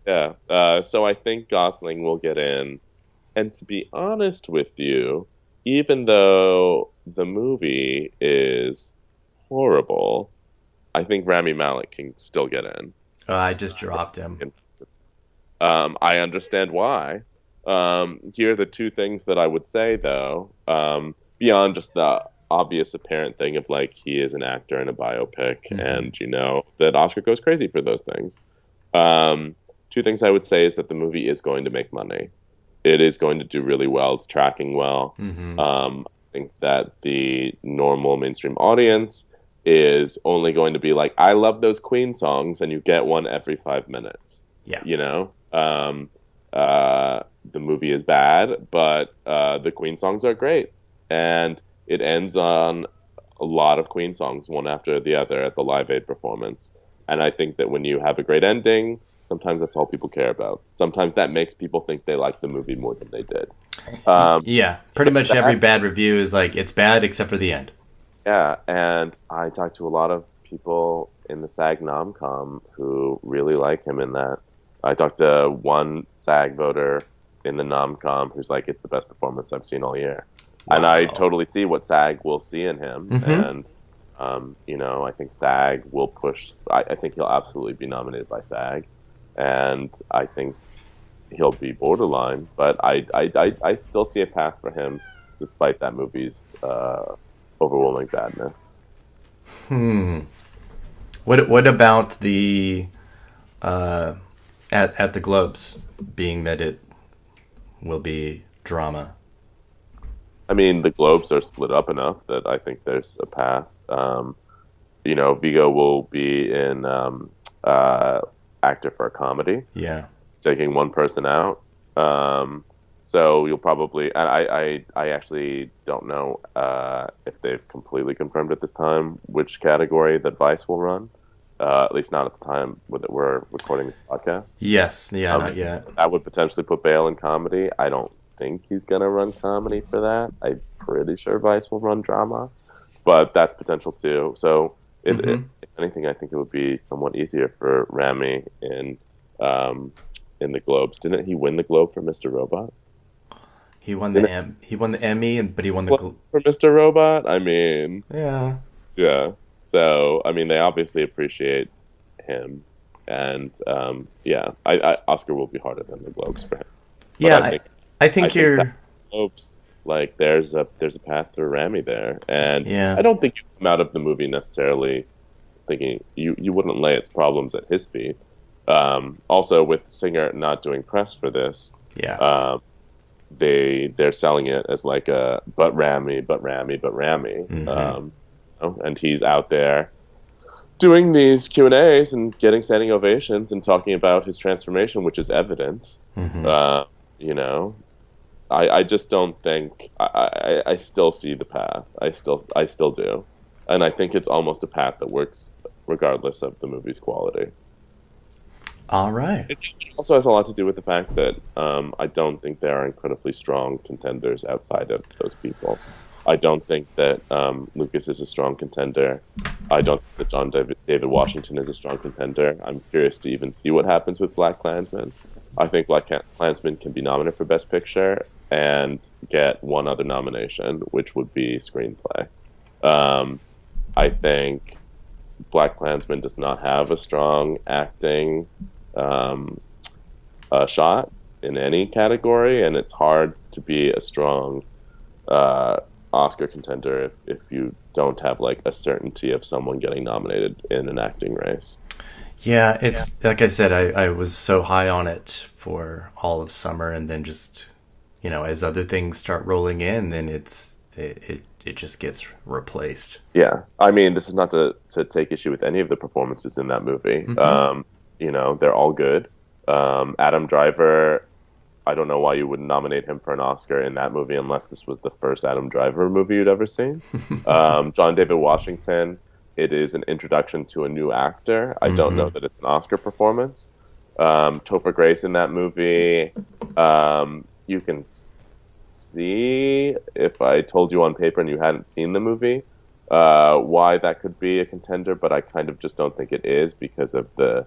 Yeah. So I think Gosling will get in. And to be honest with you, even though the movie is horrible, I think Rami Malek can still get in. I just dropped him. I understand why. Here are the two things that I would say, though, beyond just the obvious apparent thing of he is an actor in a biopic, and that Oscar goes crazy for those things. Two things I would say is that the movie is going to make money. It is going to do really well. It's tracking well. I think that the normal mainstream audience is only going to be I love those Queen songs, and you get one every 5 minutes. Yeah. The movie is bad, but the Queen songs are great. And it ends on a lot of Queen songs, one after the other, at the Live Aid performance. And I think that when you have a great ending, sometimes that's all people care about. Sometimes that makes people think they like the movie more than they did. Yeah, pretty much every bad review is it's bad except for the end. Yeah, and I talked to a lot of people in the SAG nom-com who really like him in that. I talked to one SAG voter in the nom-com who's it's the best performance I've seen all year. Wow. And I totally see what SAG will see in him. And, I think SAG will push. I think he'll absolutely be nominated by SAG. And I think he'll be borderline, but I still see a path for him, despite that movie's overwhelming badness. What about the at the Globes, being that it will be drama? I mean, the Globes are split up enough that I think there's a path. Viggo will be in actor for a comedy. Yeah. Taking one person out. So you'll probably... I actually don't know if they've completely confirmed at this time which category that Vice will run. At least not at the time that we're recording this podcast. Yes. Yeah, not yet. That would potentially put Bale in comedy. I don't think he's gonna run comedy for that. I'm pretty sure Vice will run drama, but that's potential too. So, if anything, I think it would be somewhat easier for Rami in the Globes. Didn't he win the Globe for Mr. Robot? He won the Emmy, but he won the for Mr. Robot. I mean, yeah. So I mean, they obviously appreciate him, and Oscar will be harder than the Globes for him. But I think you're. Globes, like there's a path for Rami there, and Yeah. I don't think you come out of the movie necessarily thinking you wouldn't lay its problems at his feet. Also, with Singer not doing press for this, they're selling it as like a but Rami, and he's out there doing these Q&As and getting standing ovations and talking about his transformation, which is evident. I just don't think I still see the path. I still do, and I think it's almost a path that works regardless of the movie's quality. All right. It also has a lot to do with the fact that I don't think there are incredibly strong contenders outside of those people. I don't think that Lucas is a strong contender. I don't think that John David Washington is a strong contender. I'm curious to even see what happens with BlacKkKlansman. I think BlacKkKlansman can be nominated for Best Picture and get one other nomination, which would be Screenplay. I think BlacKkKlansman does not have a strong acting shot in any category, and it's hard to be a strong Oscar contender if you don't have like a certainty of someone getting nominated in an acting race. Yeah, it's like I said, I was so high on it for all of summer, and then just as other things start rolling in, then it just gets replaced. Yeah, I mean, this is not to take issue with any of the performances in that movie. They're all good. Adam Driver, I don't know why you wouldn't nominate him for an Oscar in that movie unless this was the first Adam Driver movie you'd ever seen. John David Washington, it is an introduction to a new actor. I don't know that it's an Oscar performance. Topher Grace in that movie, you can see, if I told you on paper and you hadn't seen the movie, why that could be a contender, but I kind of just don't think it is because of the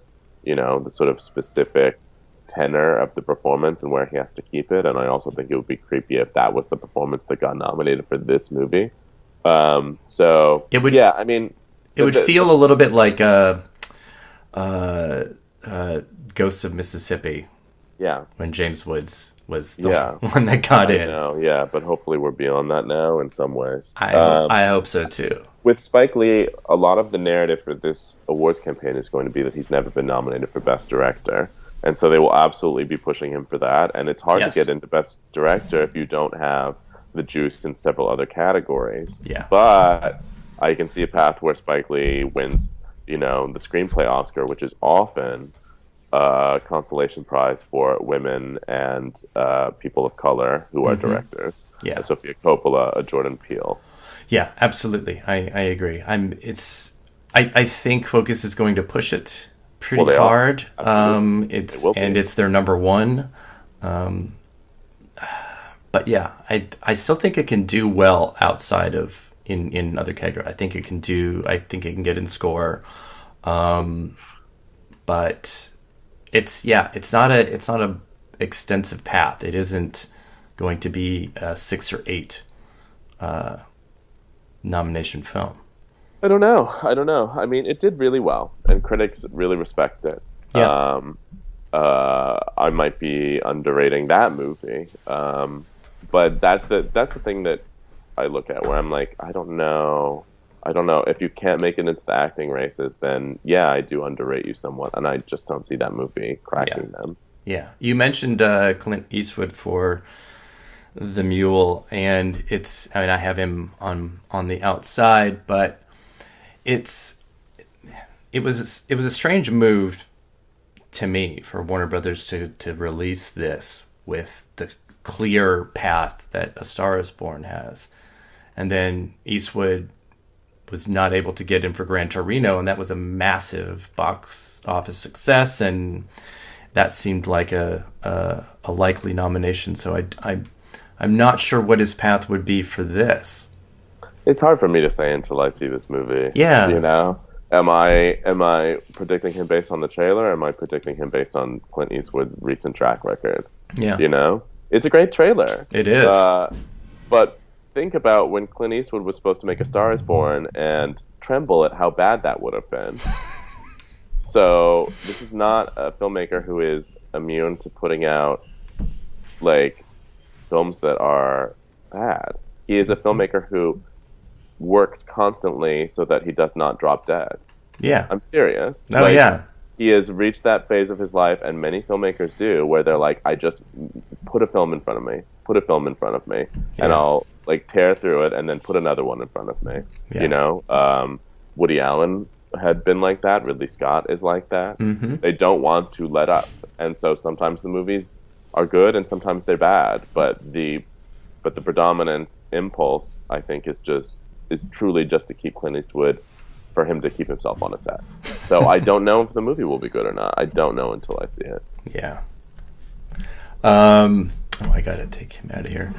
sort of specific tenor of the performance and where he has to keep it. And I also think it would be creepy if that was the performance that got nominated for this movie. So it would, I mean, it would feel a little bit like Ghosts of Mississippi. Yeah, when James Woods was the one that got in. But hopefully we're beyond that now in some ways. I hope so too. With Spike Lee, a lot of the narrative for this awards campaign is going to be that he's never been nominated for Best Director. And so they will absolutely be pushing him for that. And it's hard to get into Best Director if you don't have the juice in several other categories. Yeah. But I can see a path where Spike Lee wins, the screenplay Oscar, which is often a consolation prize for women and people of color who are directors. Yeah. A Sofia Coppola, a Jordan Peele. Yeah, absolutely. I agree. I think Focus is going to push it pretty hard. It's their number one. But yeah, I still think it can do well outside of in other categories. I think it can get in score. But it's not a extensive path. It isn't going to be a 6 or 8 nomination film. I don't know. I mean, it did really well, and critics really respect it. Yeah. I might be underrating that movie, but that's the thing that I look at where I'm like, I don't know. If you can't make it into the acting races, then yeah, I do underrate you somewhat, and I just don't see that movie cracking them. Yeah. You mentioned Clint Eastwood for The Mule, and I have him on the outside, but it was a strange move to me for Warner Brothers to release this with the clear path that A Star Is Born has, and then Eastwood was not able to get in for Gran Torino, and that was a massive box office success, and that seemed like a likely nomination. So I'm not sure what his path would be for this. It's hard for me to say until I see this movie. Yeah. You know? Am I predicting him based on the trailer, or am I predicting him based on Clint Eastwood's recent track record? Yeah. You know? It's a great trailer. It is. But think about when Clint Eastwood was supposed to make A Star is Born and tremble at how bad that would have been. So this is not a filmmaker who is immune to putting out like films that are bad. He is a filmmaker who works constantly so that he does not drop dead. Yeah. I'm serious. Oh, yeah. He has reached that phase of his life, and many filmmakers do, where they're like, I just put a film in front of me, and I'll like tear through it and then put another one in front of me. Yeah. You know, Woody Allen had been like that. Ridley Scott is like that. Mm-hmm. They don't want to let up. And so sometimes the movies are good and sometimes they're bad. But the predominant impulse, I think, is truly just to keep Clint Eastwood, for him to keep himself on a set. So I don't know if the movie will be good or not. I don't know until I see it. Yeah. I gotta take him out of here.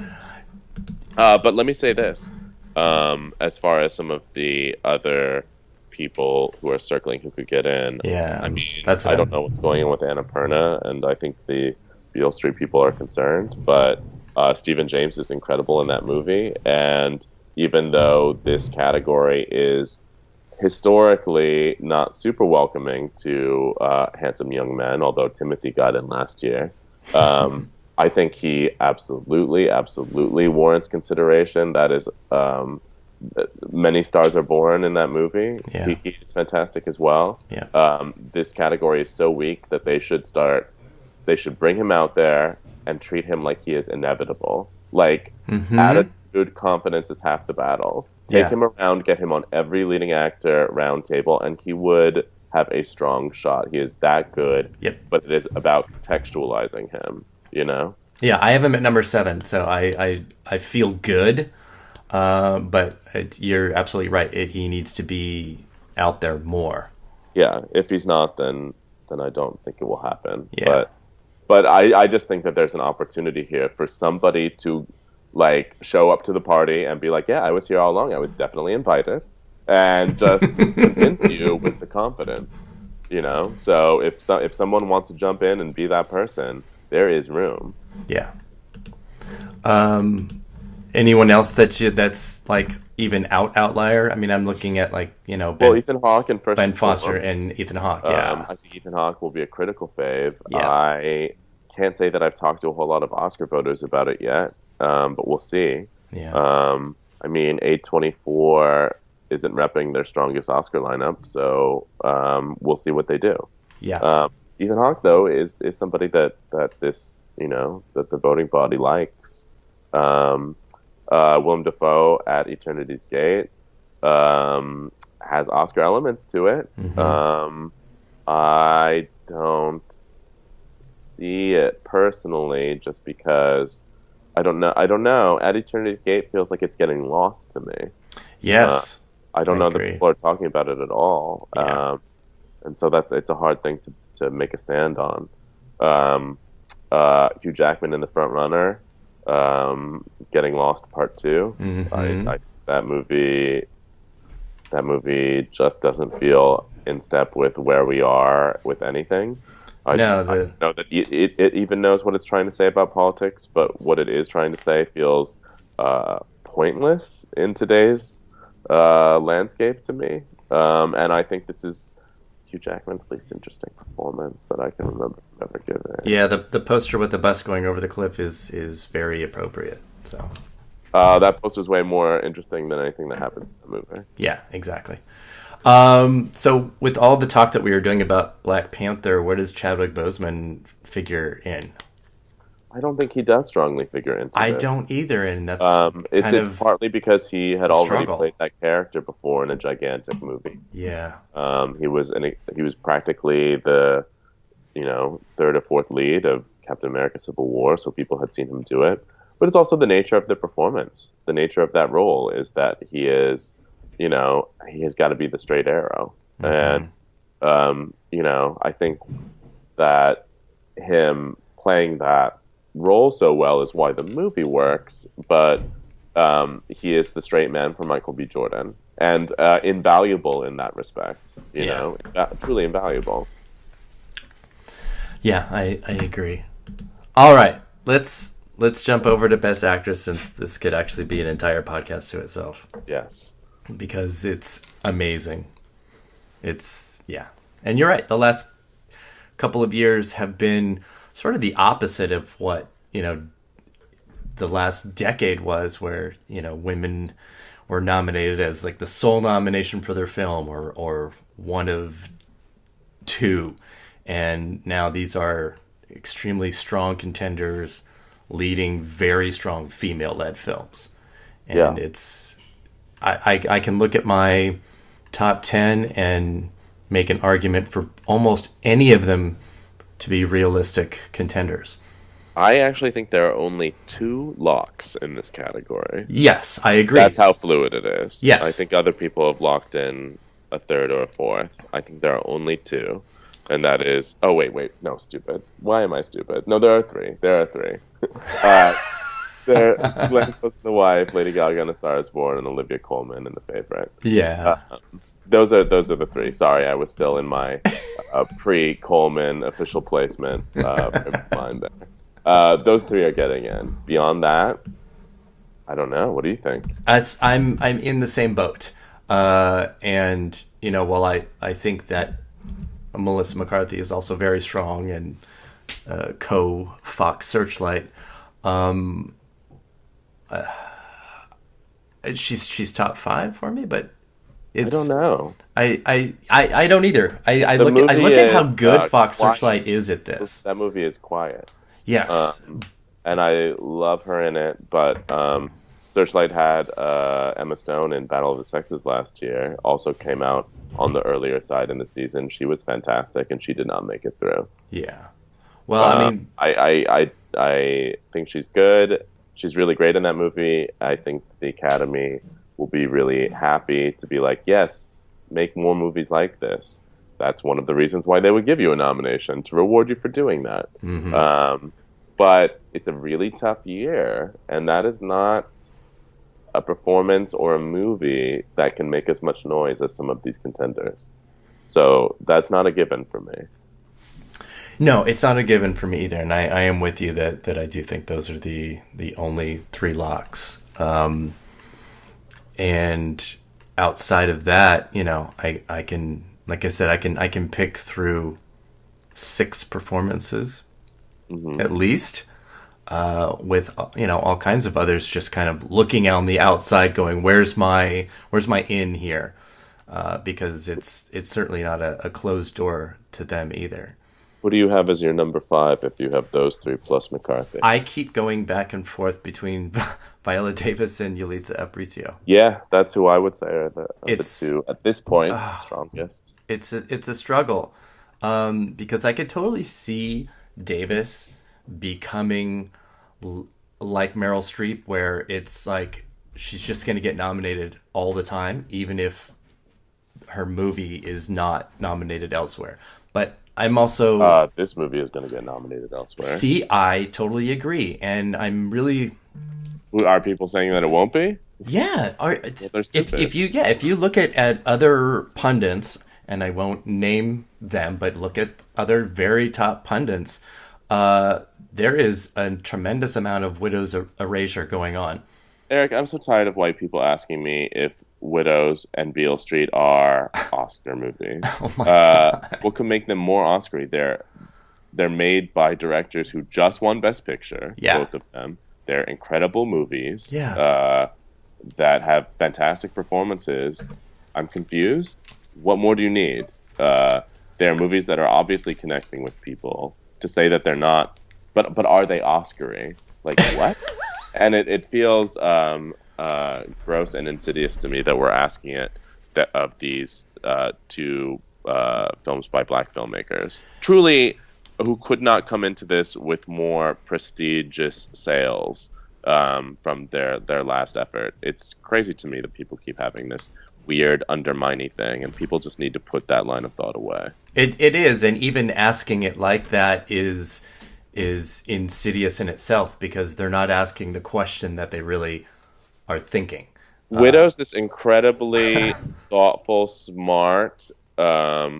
But let me say this. As far as some of the other people who are circling who could get in, I mean, I don't know what's going on with Annapurna, and I think the Beale Street people are concerned, but Stephen James is incredible in that movie, and even though this category is historically not super welcoming to handsome young men, although Timothy got in last year, I think he absolutely warrants consideration. That is, Many Stars Are Born in that movie. Yeah. He is fantastic as well. Yeah. This category is so weak that they should bring him out there and treat him like he is inevitable. Like, attitude, confidence is half the battle. Take him around, get him on every leading actor round table, and he would have a strong shot. He is that good. Yep. But it is about contextualizing him, you know? Yeah, I have him at number 7, so I feel good. But you're absolutely right. He needs to be out there more. Yeah, if he's not, then I don't think it will happen. Yeah. But I just think that there's an opportunity here for somebody to like show up to the party and be like, yeah, I was here all along. I was definitely invited, and just convince you with the confidence, you know. So if someone wants to jump in and be that person, there is room. Yeah. Anyone else that's like even outlier? I mean, I'm looking at like, you know, Ethan Hawke and Ben Foster and Ethan Hawke. Yeah, I think Ethan Hawke will be a critical fave. Yeah. I can't say that I've talked to a whole lot of Oscar voters about it yet, but we'll see. Yeah. I mean, A24 isn't repping their strongest Oscar lineup, so we'll see what they do. Yeah. Ethan Hawke, though, is somebody that this, you know, that the voting body likes. Willem Dafoe at Eternity's Gate has Oscar elements to it. Mm-hmm. I don't see it personally, just because I don't know. At Eternity's Gate feels like it's getting lost to me. Yes. I don't know agree. that people are talking about it at all. Yeah. And so it's a hard thing to make a stand on. Hugh Jackman in The Front Runner, Getting Lost Part 2. Mm-hmm. That movie just doesn't feel in step with where we are with anything. I know that it even knows what it's trying to say about politics, but what it is trying to say feels pointless in today's landscape to me. And I think this is Hugh Jackman's least interesting performance that I can remember ever giving. Yeah, the poster with the bus going over the cliff is very appropriate. So that poster is way more interesting than anything that happens in the movie. Yeah, exactly. So with all the talk that we were doing about Black Panther, where does Chadwick Boseman figure in? I don't think he does strongly figure into I this. don't either, and that's it's partly because he had already struggle. played that character before in a gigantic movie. Yeah. He was practically the, you know, third or fourth lead of Captain America: Civil War, so people had seen him do it. But it's also the nature of the performance. The nature of that role is that he is, you know, he has got to be the straight arrow. Mm-hmm. And, you know, I think that him playing that role so well is why the movie works, but he is the straight man for Michael B. Jordan, and invaluable in that respect. You know, truly invaluable. Yeah, I agree. All right, let's jump over to Best Actress, since this could actually be an entire podcast to itself. Yes, because it's amazing. And you're right. The last couple of years have been sort of the opposite of what, the last decade was, where, women were nominated as like the sole nomination for their film, or one of two. And now these are extremely strong contenders leading very strong female-led films. And it's... I can look at my top 10 and make an argument for almost any of them to be realistic contenders. I actually think there are only 2 locks in this category. Yes, I agree. That's how fluid it is. Yes. I think other people have locked in a third or a fourth. I think there are only 2. And that is... Oh, wait. No, stupid. Why am I stupid? No, there are 3. There are 3. Glenn Close and the Wife, Lady Gaga and A Star Is Born, and Olivia Colman in The Favorite. Yeah. Those are the 3. Sorry, I was still in my pre-Coleman official placement mind there. Those 3 are getting in. Beyond that, I don't know. What do you think? I'm in the same boat. And, while I think that Melissa McCarthy is also very strong and co-Fox Searchlight, she's top 5 for me, but I don't know. I don't either. I look at how good Fox Searchlight is at this. That movie is quiet. Yes. And I love her in it, but Searchlight had Emma Stone in Battle of the Sexes last year. Also came out on the earlier side in the season. She was fantastic, and she did not make it through. Yeah. Well, I think she's good. She's really great in that movie. I think the Academy will be really happy to be like, yes, make more movies like this. That's one of the reasons why they would give you a nomination, to reward you for doing that. Mm-hmm. But it's a really tough year, and that is not a performance or a movie that can make as much noise as some of these contenders. So that's not a given for me. No, it's not a given for me either, and I am with you that I do think those are the only 3 locks. And outside of that, I can, like I said, I can pick through 6 performances, at least, with all kinds of others just kind of looking on the outside, going, "Where's my in here?" Because it's certainly not a closed door to them either. What do you have as your number 5 if you have those 3 plus McCarthy? I keep going back and forth between Viola Davis and Yalitza Aparicio. Yeah, that's who I would say are the 2 at this point strongest. It's a struggle, because I could totally see Davis becoming like Meryl Streep, where it's like she's just going to get nominated all the time, even if her movie is not nominated elsewhere. But I'm also... this movie is going to get nominated elsewhere. See, I totally agree. And I'm really... Are people saying that it won't be? Yeah. They're stupid. If you look at other pundits, and I won't name them, but look at other very top pundits, there is a tremendous amount of Widow's erasure going on. Eric, I'm so tired of white people asking me if Widows and Beale Street are Oscar movies. Oh my God. What could make them more Oscar-y? They're made by directors who just won Best Picture, both of them. They're incredible movies that have fantastic performances. I'm confused. What more do you need? They're movies that are obviously connecting with people. To say that they're not, but are they Oscar-y? Like, what? And it feels gross and insidious to me that we're asking it of these 2 films by black filmmakers. Truly, who could not come into this with more prestigious sales from their last effort. It's crazy to me that people keep having this weird undermining thing, and people just need to put that line of thought away. It is, and even asking it like that is is insidious in itself because they're not asking the question that they really are thinking. Widow's this incredibly thoughtful, smart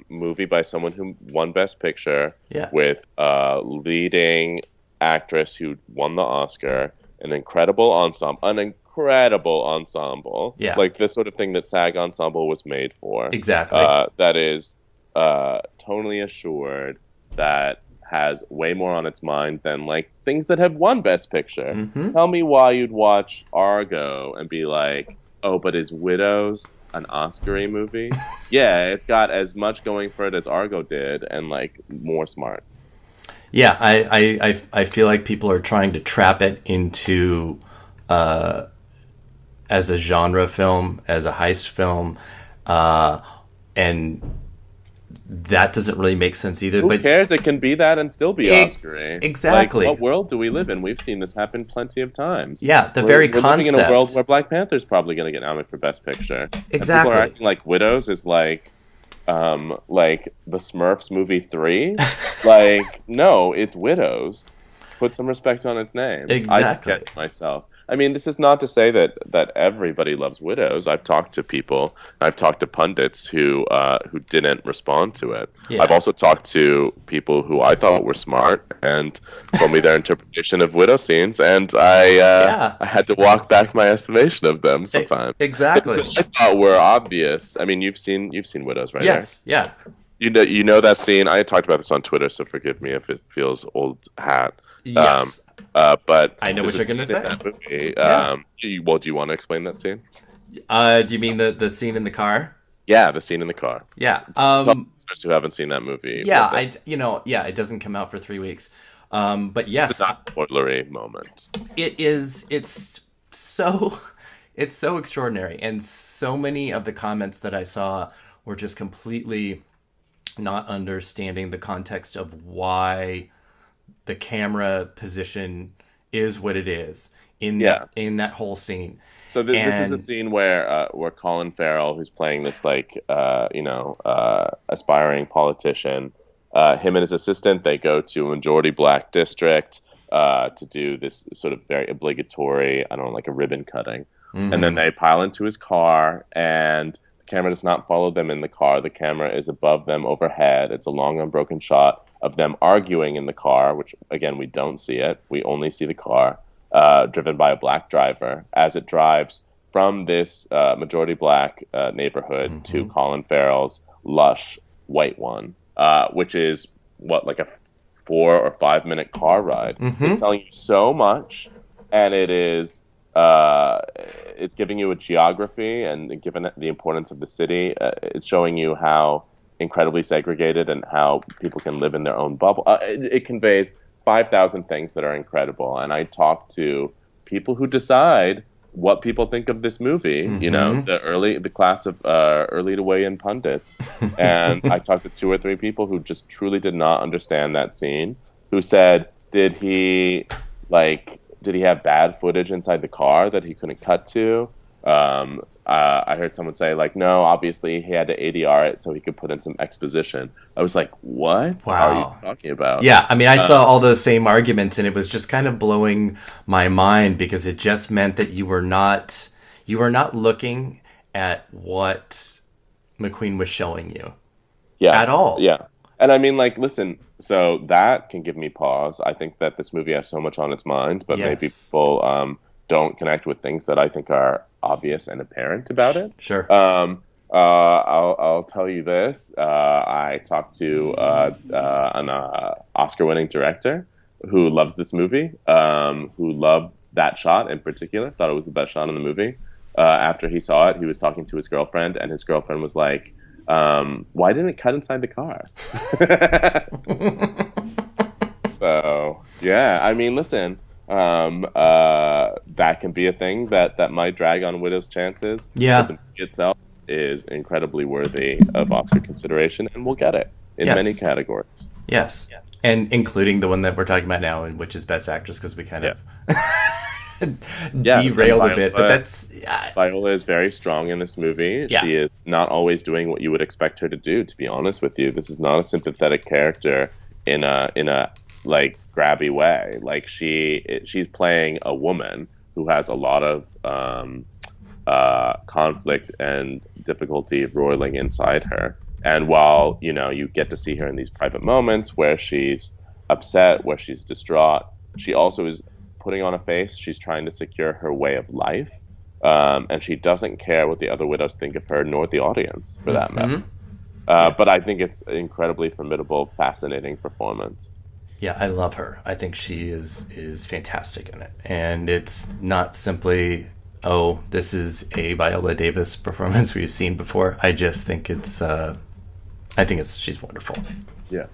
movie by someone who won Best Picture with a leading actress who won the Oscar, an incredible ensemble, like the sort of thing that SAG Ensemble was made for. Exactly. That is tonally assured, that has way more on its mind than like things that have won Best Picture. Mm-hmm. Tell me why you'd watch Argo and be like, oh, but is Widows an Oscar-y movie? Yeah, it's got as much going for it as Argo did, and like more smarts. Yeah, I feel like people are trying to trap it into as a genre film, as a heist film, and that doesn't really make sense either. Who cares? It can be that and still be Oscar-y. Exactly. Like, what world do we live in? We've seen this happen plenty of times. Yeah, we're concept. Living in a world where Black Panther's probably going to get nominated for Best Picture. Exactly. And people are acting like Widows is like the Smurfs movie 3. Like, no, it's Widows. Put some respect on its name. Exactly. I get it myself. I mean, this is not to say that everybody loves Widows. I've talked to people. I've talked to pundits who didn't respond to it. Yeah. I've also talked to people who I thought were smart and told me their interpretation of Widow scenes, and I had to walk back my estimation of them sometimes. Exactly. I thought were obvious. I mean, you've seen Widows, right? Yes. There? Yeah. You know that scene. I talked about this on Twitter, so forgive me if it feels old hat. Yes. But I know what you're going to say. That movie. Do you want to explain that scene? Do you mean the scene in the car? Yeah, the scene in the car. Yeah. Tell listeners who haven't seen that movie. Yeah, it doesn't come out for 3 weeks. But yes, it's not a spoilery moment. It is. It's so extraordinary, and so many of the comments that I saw were just completely not understanding the context of why the camera position is what it is in that whole scene. So this is a scene where Colin Farrell, who's playing this aspiring politician, him and his assistant, they go to a majority black district to do this sort of very obligatory, like a ribbon cutting. Mm-hmm. And then they pile into his car, and the camera does not follow them in the car. The camera is above them overhead. It's a long unbroken shot of them arguing in the car, which, again, we don't see it. We only see the car driven by a black driver as it drives from this majority black neighborhood to Colin Farrell's lush white one, which is, like a 4 or 5 minute car ride. It's telling you so much, and it is it's giving you a geography, and given the importance of the city, it's showing you how incredibly segregated and how people can live in their own bubble. It conveys 5,000 things that are incredible. And I talk to people who decide what people think of this movie, the class of early to weigh in pundits. And I talked to 2 or 3 people who just truly did not understand that scene, who said, did he have bad footage inside the car that he couldn't cut to? I heard someone say, no, obviously he had to ADR it so he could put in some exposition. I was like, what? Wow. How are you talking about? Yeah, I mean, I saw all those same arguments, and it was just kind of blowing my mind, because it just meant that you were not looking at what McQueen was showing you at all. Yeah. And I mean, listen, so that can give me pause. I think that this movie has so much on its mind, but maybe people don't connect with things that I think are obvious and apparent about it. Sure. I'll tell you this. I talked to an Oscar-winning director who loves this movie, who loved that shot in particular, thought it was the best shot in the movie. After he saw it, he was talking to his girlfriend, and his girlfriend was like, why didn't it cut inside the car? So, yeah, I mean, listen, that can be a thing that might drag on Widow's chances. Yeah. But the movie itself is incredibly worthy of Oscar consideration, and we'll get it in many categories. Yes. And including the one that we're talking about now, which is Best Actress, because we kind of derailed a bit. But that's... Viola is very strong in this movie. Yeah. She is not always doing what you would expect her to do, to be honest with you. This is not a sympathetic character in a like grabby way. Like she's playing a woman who has a lot of conflict and difficulty roiling inside her. And while, you know, you get to see her in these private moments where she's upset, where she's distraught, she also is putting on a face. She's trying to secure her way of life. And she doesn't care what the other widows think of her, nor the audience, for that matter. But I think it's an incredibly formidable, fascinating performance. Yeah, I love her. I think she is fantastic in it. And it's not simply, oh, this is a Viola Davis performance we've seen before. I just think she's wonderful. Yeah.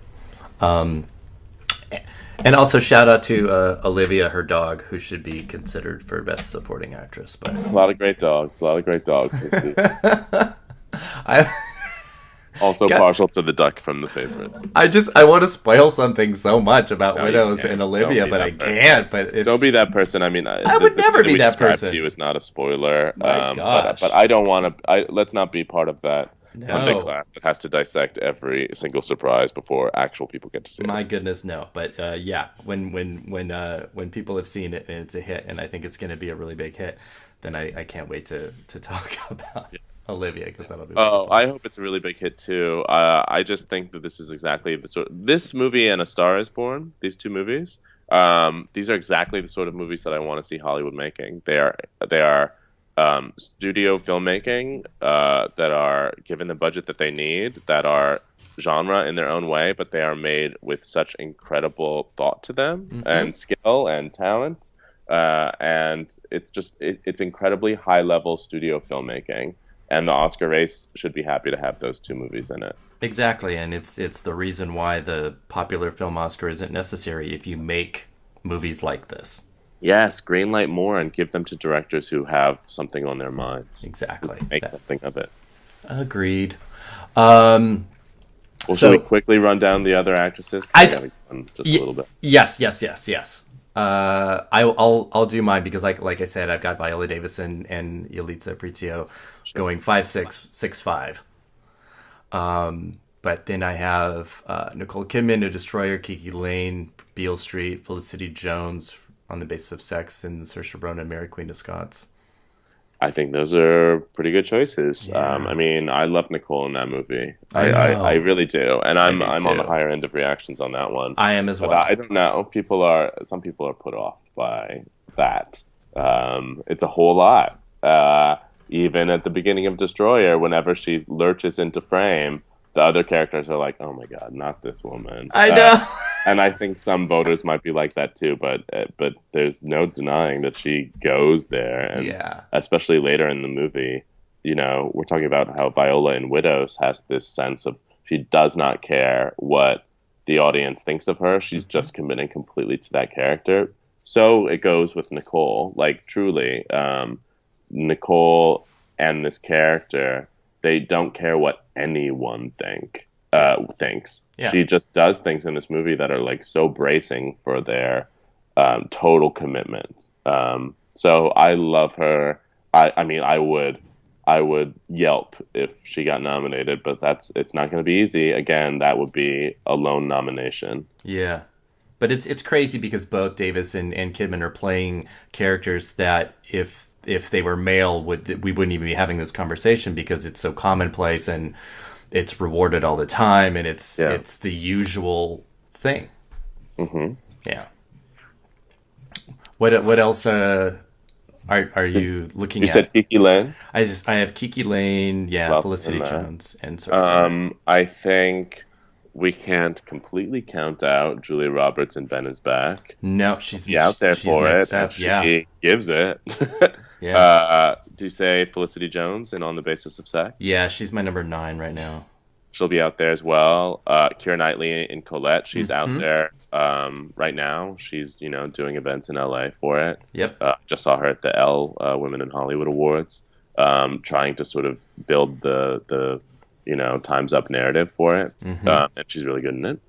And also shout out to Olivia, her dog, who should be considered for Best Supporting Actress. But A lot of great dogs. Also partial to the duck from The Favorite. I want to spoil something so much about No, Widows and Olivia, but I can't. But don't be that person. I mean, I would never be that person. To you is not a spoiler. My gosh. But I don't want to. Let's not be part of that Monday No. class that has to dissect every single surprise before actual people get to see My it. goodness, no. But yeah, when people have seen it and it's a hit, and I think it's going to be a really big hit, then I can't wait to talk about Olivia, because that'll be. Oh, I hope it's a really big hit too. I just think that this is exactly the sort. This movie and A Star Is Born, these two movies, these are exactly the sort of movies that I want to see Hollywood making. They are studio filmmaking that are given the budget that they need, that are genre in their own way, but they are made with such incredible thought to them and skill and talent, and it's incredibly high level studio filmmaking. And the Oscar race should be happy to have those two movies in it. Exactly, and it's the reason why the popular film Oscar isn't necessary if you make movies like this. Yes, greenlight more and give them to directors who have something on their minds. Exactly. Make something of it. Agreed. Well, should we quickly run down the other actresses? I gotta go on just a little bit. Yes. I'll do mine because like I said, I've got Viola Davis and Yalitza Aparicio going 5'6", 6'5". But then I have Nicole Kidman, A Destroyer, Kiki Lane, Beale Street, Felicity Jones on the Basis of Sex, and Saoirse Ronan, Mary Queen of Scots. I think those are pretty good choices. Yeah. I mean, I love Nicole in that movie. I really do, and I'm do on the too. higher end of reactions on that one. I am as But well. I don't know. Some people are put off by that. It's a whole lot. Even at the beginning of Destroyer, whenever she lurches into frame, the other characters are like, "Oh my god, not this woman!" I know. And I think some voters might be like that too. But there's no denying that she goes there, and especially later in the movie, you know, we're talking about how Viola in Widows has this sense of she does not care what the audience thinks of her. She's just committing completely to that character. So it goes with Nicole. Like, truly, Nicole and this character, they don't care what anyone thinks. Yeah. She just does things in this movie that are like so bracing for their total commitment. So I love her. I mean, I would yelp if she got nominated, but it's not going to be easy. Again, that would be a lone nomination. Yeah. But it's crazy because both Davis and Kidman are playing characters that if they were male, we wouldn't even be having this conversation because it's so commonplace and it's rewarded all the time and it's the usual thing. Mm-hmm. Yeah. What else are you looking at? You said Kiki Lane? I have Kiki Lane, Felicity Jones, and Saoirse. I think we can't completely count out Julia Roberts in Ben is Back. No, she's out there for it. Up, she gives it. Do you say Felicity Jones in On the Basis of Sex? Yeah, she's my number 9 right now. She'll be out there as well. Keira Knightley in Colette. She's out there right now. She's doing events in LA for it. Yep. Just saw her at the Elle Women in Hollywood Awards, trying to sort of build the Time's Up narrative for it, and she's really good in it.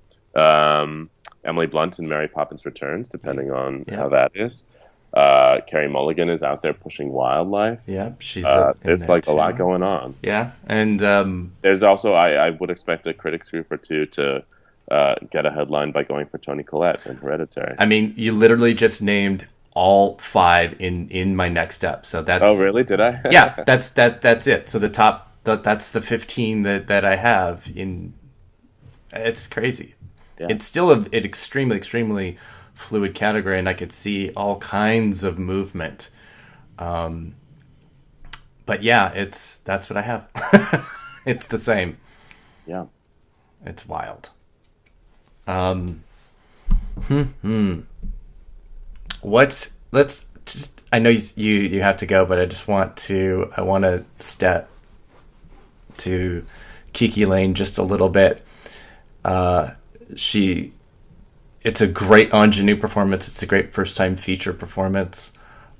Emily Blunt in Mary Poppins Returns, depending on how that is. Carey Mulligan is out there pushing wildlife. Yeah, she's. There's like a lot going on. Yeah, and there's also I would expect a critics group or two to get a headline by going for Toni Collette in Hereditary. I mean, you literally just named all 5 in my next step. So that's Oh, really? Did I? yeah, that's it. So that's the 15 that I have in. It's crazy. Yeah. It's still an extremely fluid category, and I could see all kinds of movement. But yeah, that's what I have. It's the same. Yeah. It's wild. Let's just, I know you have to go, but I want to stat to Kiki Lane just a little bit. It's a great ingenue performance. It's a great first time feature performance.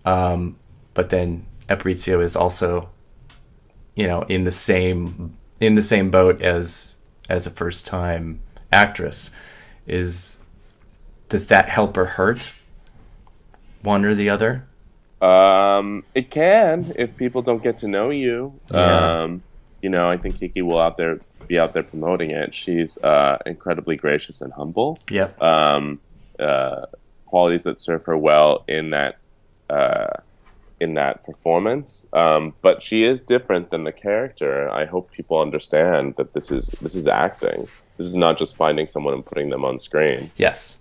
But then Aparicio is also, in the same boat as a first time actress. Does that help or hurt one or the other? It can, if people don't get to know you. Yeah. I think Kiki will be out there promoting it. She's incredibly gracious and humble. Yep. Qualities that serve her well in that performance. But she is different than the character. I hope people understand that this is acting. This is not just finding someone and putting them on screen. Yes.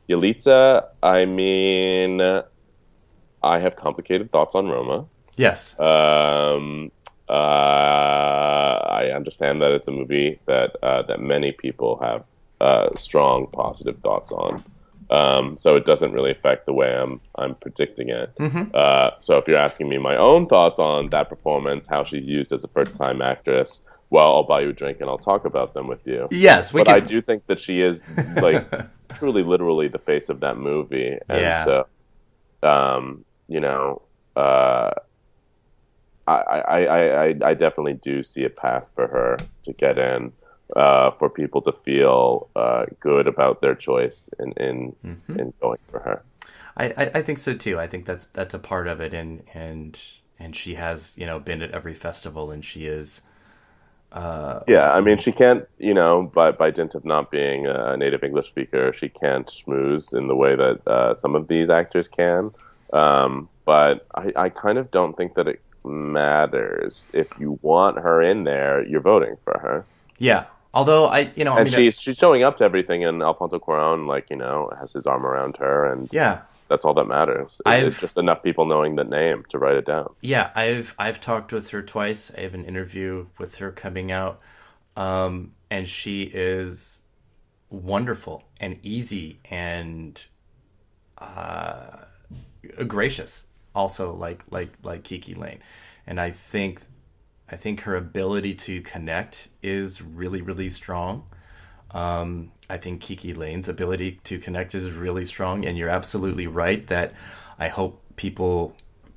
Yalitza, I mean, I have complicated thoughts on Roma. Yes. I understand that it's a movie that many people have strong positive thoughts on. So it doesn't really affect the way I'm predicting it. Mm-hmm. So if you're asking me my own thoughts on that performance, how she's used as a first-time actress, well, I'll buy you a drink and I'll talk about them with you. Yes, I do think that she is like truly, literally the face of that movie, and Yeah. so I definitely do see a path for her to get in, for people to feel good about their choice in going for her. I think so too. I think that's a part of it, and she has been at every festival, and she is. Yeah, I mean, she can't, by dint of not being a native English speaker, she can't schmooze in the way that some of these actors can. But I kind of don't think that it matters. If you want her in there, you're voting for her. Yeah. Although she's showing up to everything, and Alfonso Cuarón, has his arm around her, and yeah. That's all that matters. It's just enough people knowing the name to write it down. Yeah, I've talked with her twice. I have an interview with her coming out, and she is wonderful and easy and gracious. Also, like Kiki Lane, and I think her ability to connect is really, really strong. I think Kiki Lane's ability to connect is really strong, and you're absolutely right that I hope people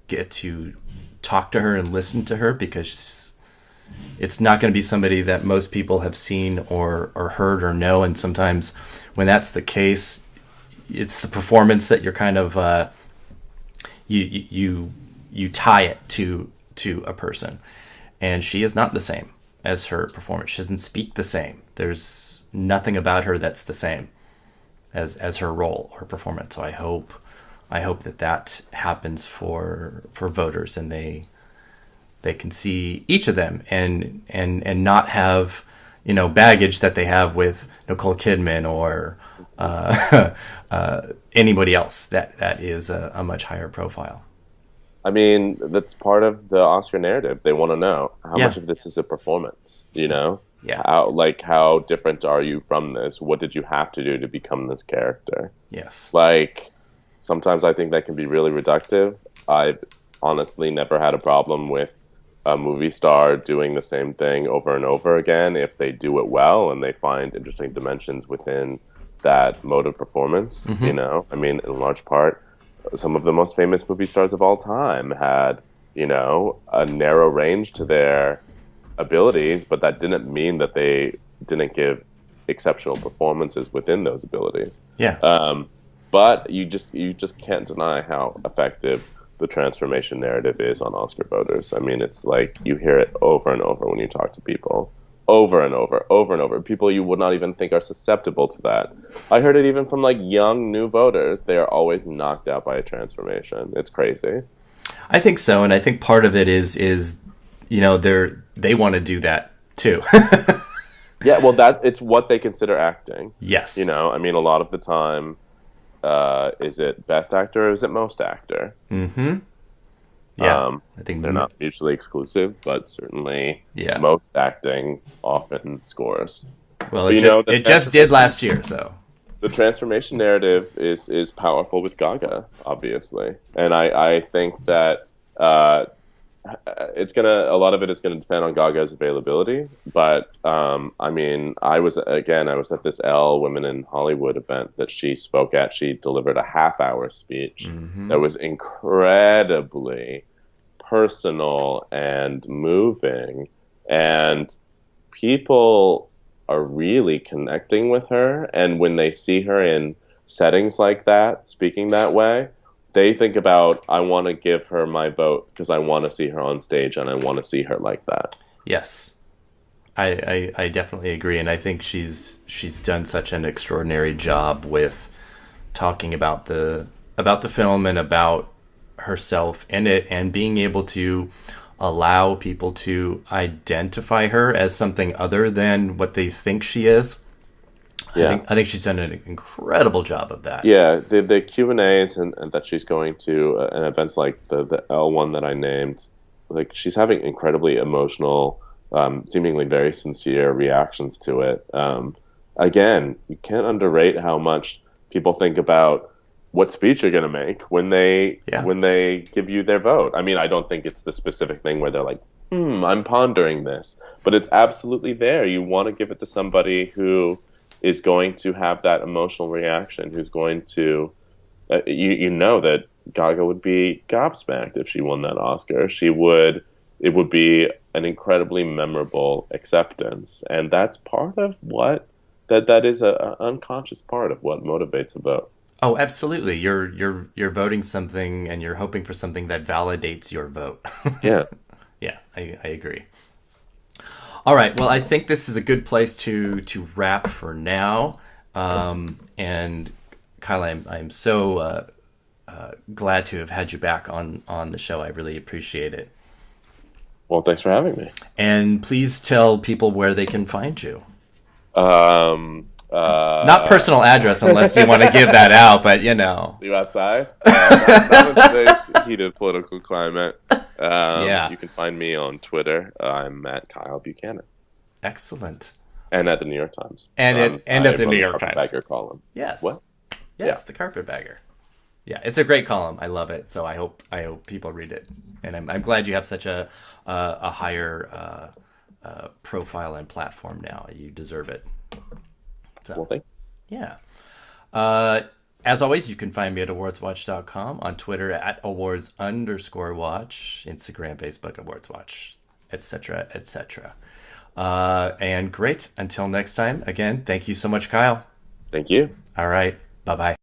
get to talk to her and listen to her, because it's not going to be somebody that most people have seen or heard or know, and sometimes when that's the case, it's the performance that you're kind of you tie it to a person, and she is not the same as her performance. She doesn't speak the same. There's nothing about her that's the same as her role or performance. So I hope that happens for voters, and they can see each of them and not have baggage that they have with Nicole Kidman or anybody else that is a much higher profile. I mean, that's part of the Oscar narrative. They want to know how much of this is a performance, Yeah. How different are you from this? What did you have to do to become this character? Yes. Sometimes I think that can be really reductive. I've honestly never had a problem with a movie star doing the same thing over and over again if they do it well and they find interesting dimensions within that mode of performance. Mm-hmm. I mean, in large part, some of the most famous movie stars of all time had, a narrow range to their abilities, but that didn't mean that they didn't give exceptional performances within those abilities. Yeah. But you just can't deny how effective the transformation narrative is on Oscar voters. I mean, it's like you hear it over and over when you talk to people. over and over, over and over. People you would not even think are susceptible to that. I heard it even from like young new voters. They are always knocked out by a transformation. It's crazy. I think so, and I think part of it is they want to do that too. Yeah, well, it's what they consider acting. Yes. I mean, a lot of the time, is it best actor or is it most actor? Mm-hmm. Yeah, I think they're not mutually exclusive, but certainly most acting often scores. Well, it just did last year, so. The transformation narrative is powerful with Gaga, obviously, and I think that a lot of it is gonna depend on Gaga's availability. But I mean, I was at this Women in Hollywood event that she spoke at. She delivered a half-hour speech that was incredibly personal and moving, and people are really connecting with her. And when they see her in settings like that, speaking that way, they think about, I want to give her my vote because I want to see her on stage and I want to see her like that. Yes, I definitely agree, and I think she's done such an extraordinary job with talking about the film and about herself in it, and being able to allow people to identify her as something other than what they think she is. Yeah. I think she's done an incredible job of that. Yeah, the Q&As and that she's going to and events like the L one that I named, like she's having incredibly emotional, seemingly very sincere reactions to it. Again, you can't underrate how much people think about what speech you're going to make when they give you their vote. I mean, I don't think it's the specific thing where they're like, I'm pondering this, but it's absolutely there. You want to give it to somebody who is going to have that emotional reaction, who's going to, you know that Gaga would be gobsmacked if she won that Oscar. It would be an incredibly memorable acceptance. And that's part of what, that is an unconscious part of what motivates a vote. Oh, absolutely. You're voting something and you're hoping for something that validates your vote. Yeah. Yeah, I agree. All right. Well, I think this is a good place to wrap for now. And Kyle, I'm so glad to have had you back on the show. I really appreciate it. Well, thanks for having me. And please tell people where they can find you. Not personal address unless you want to give that out, but you outside. Not in today's heated political climate. You can find me on Twitter. I'm at Kyle Buchanan. Excellent. And at the New York Times. And at the New York Times. Carpetbagger column. Yes. What? Yes, the Carpetbagger. Yeah, it's a great column. I love it. So I hope people read it. And I'm glad you have such a higher profile and platform now. You deserve it. So, well, thank you. Yeah. As always, you can find me at awardswatch.com, on Twitter at awards_watch, Instagram, Facebook, awardswatch, etc., etc. And great. Until next time, again, thank you so much, Kyle. Thank you. All right. Bye-bye.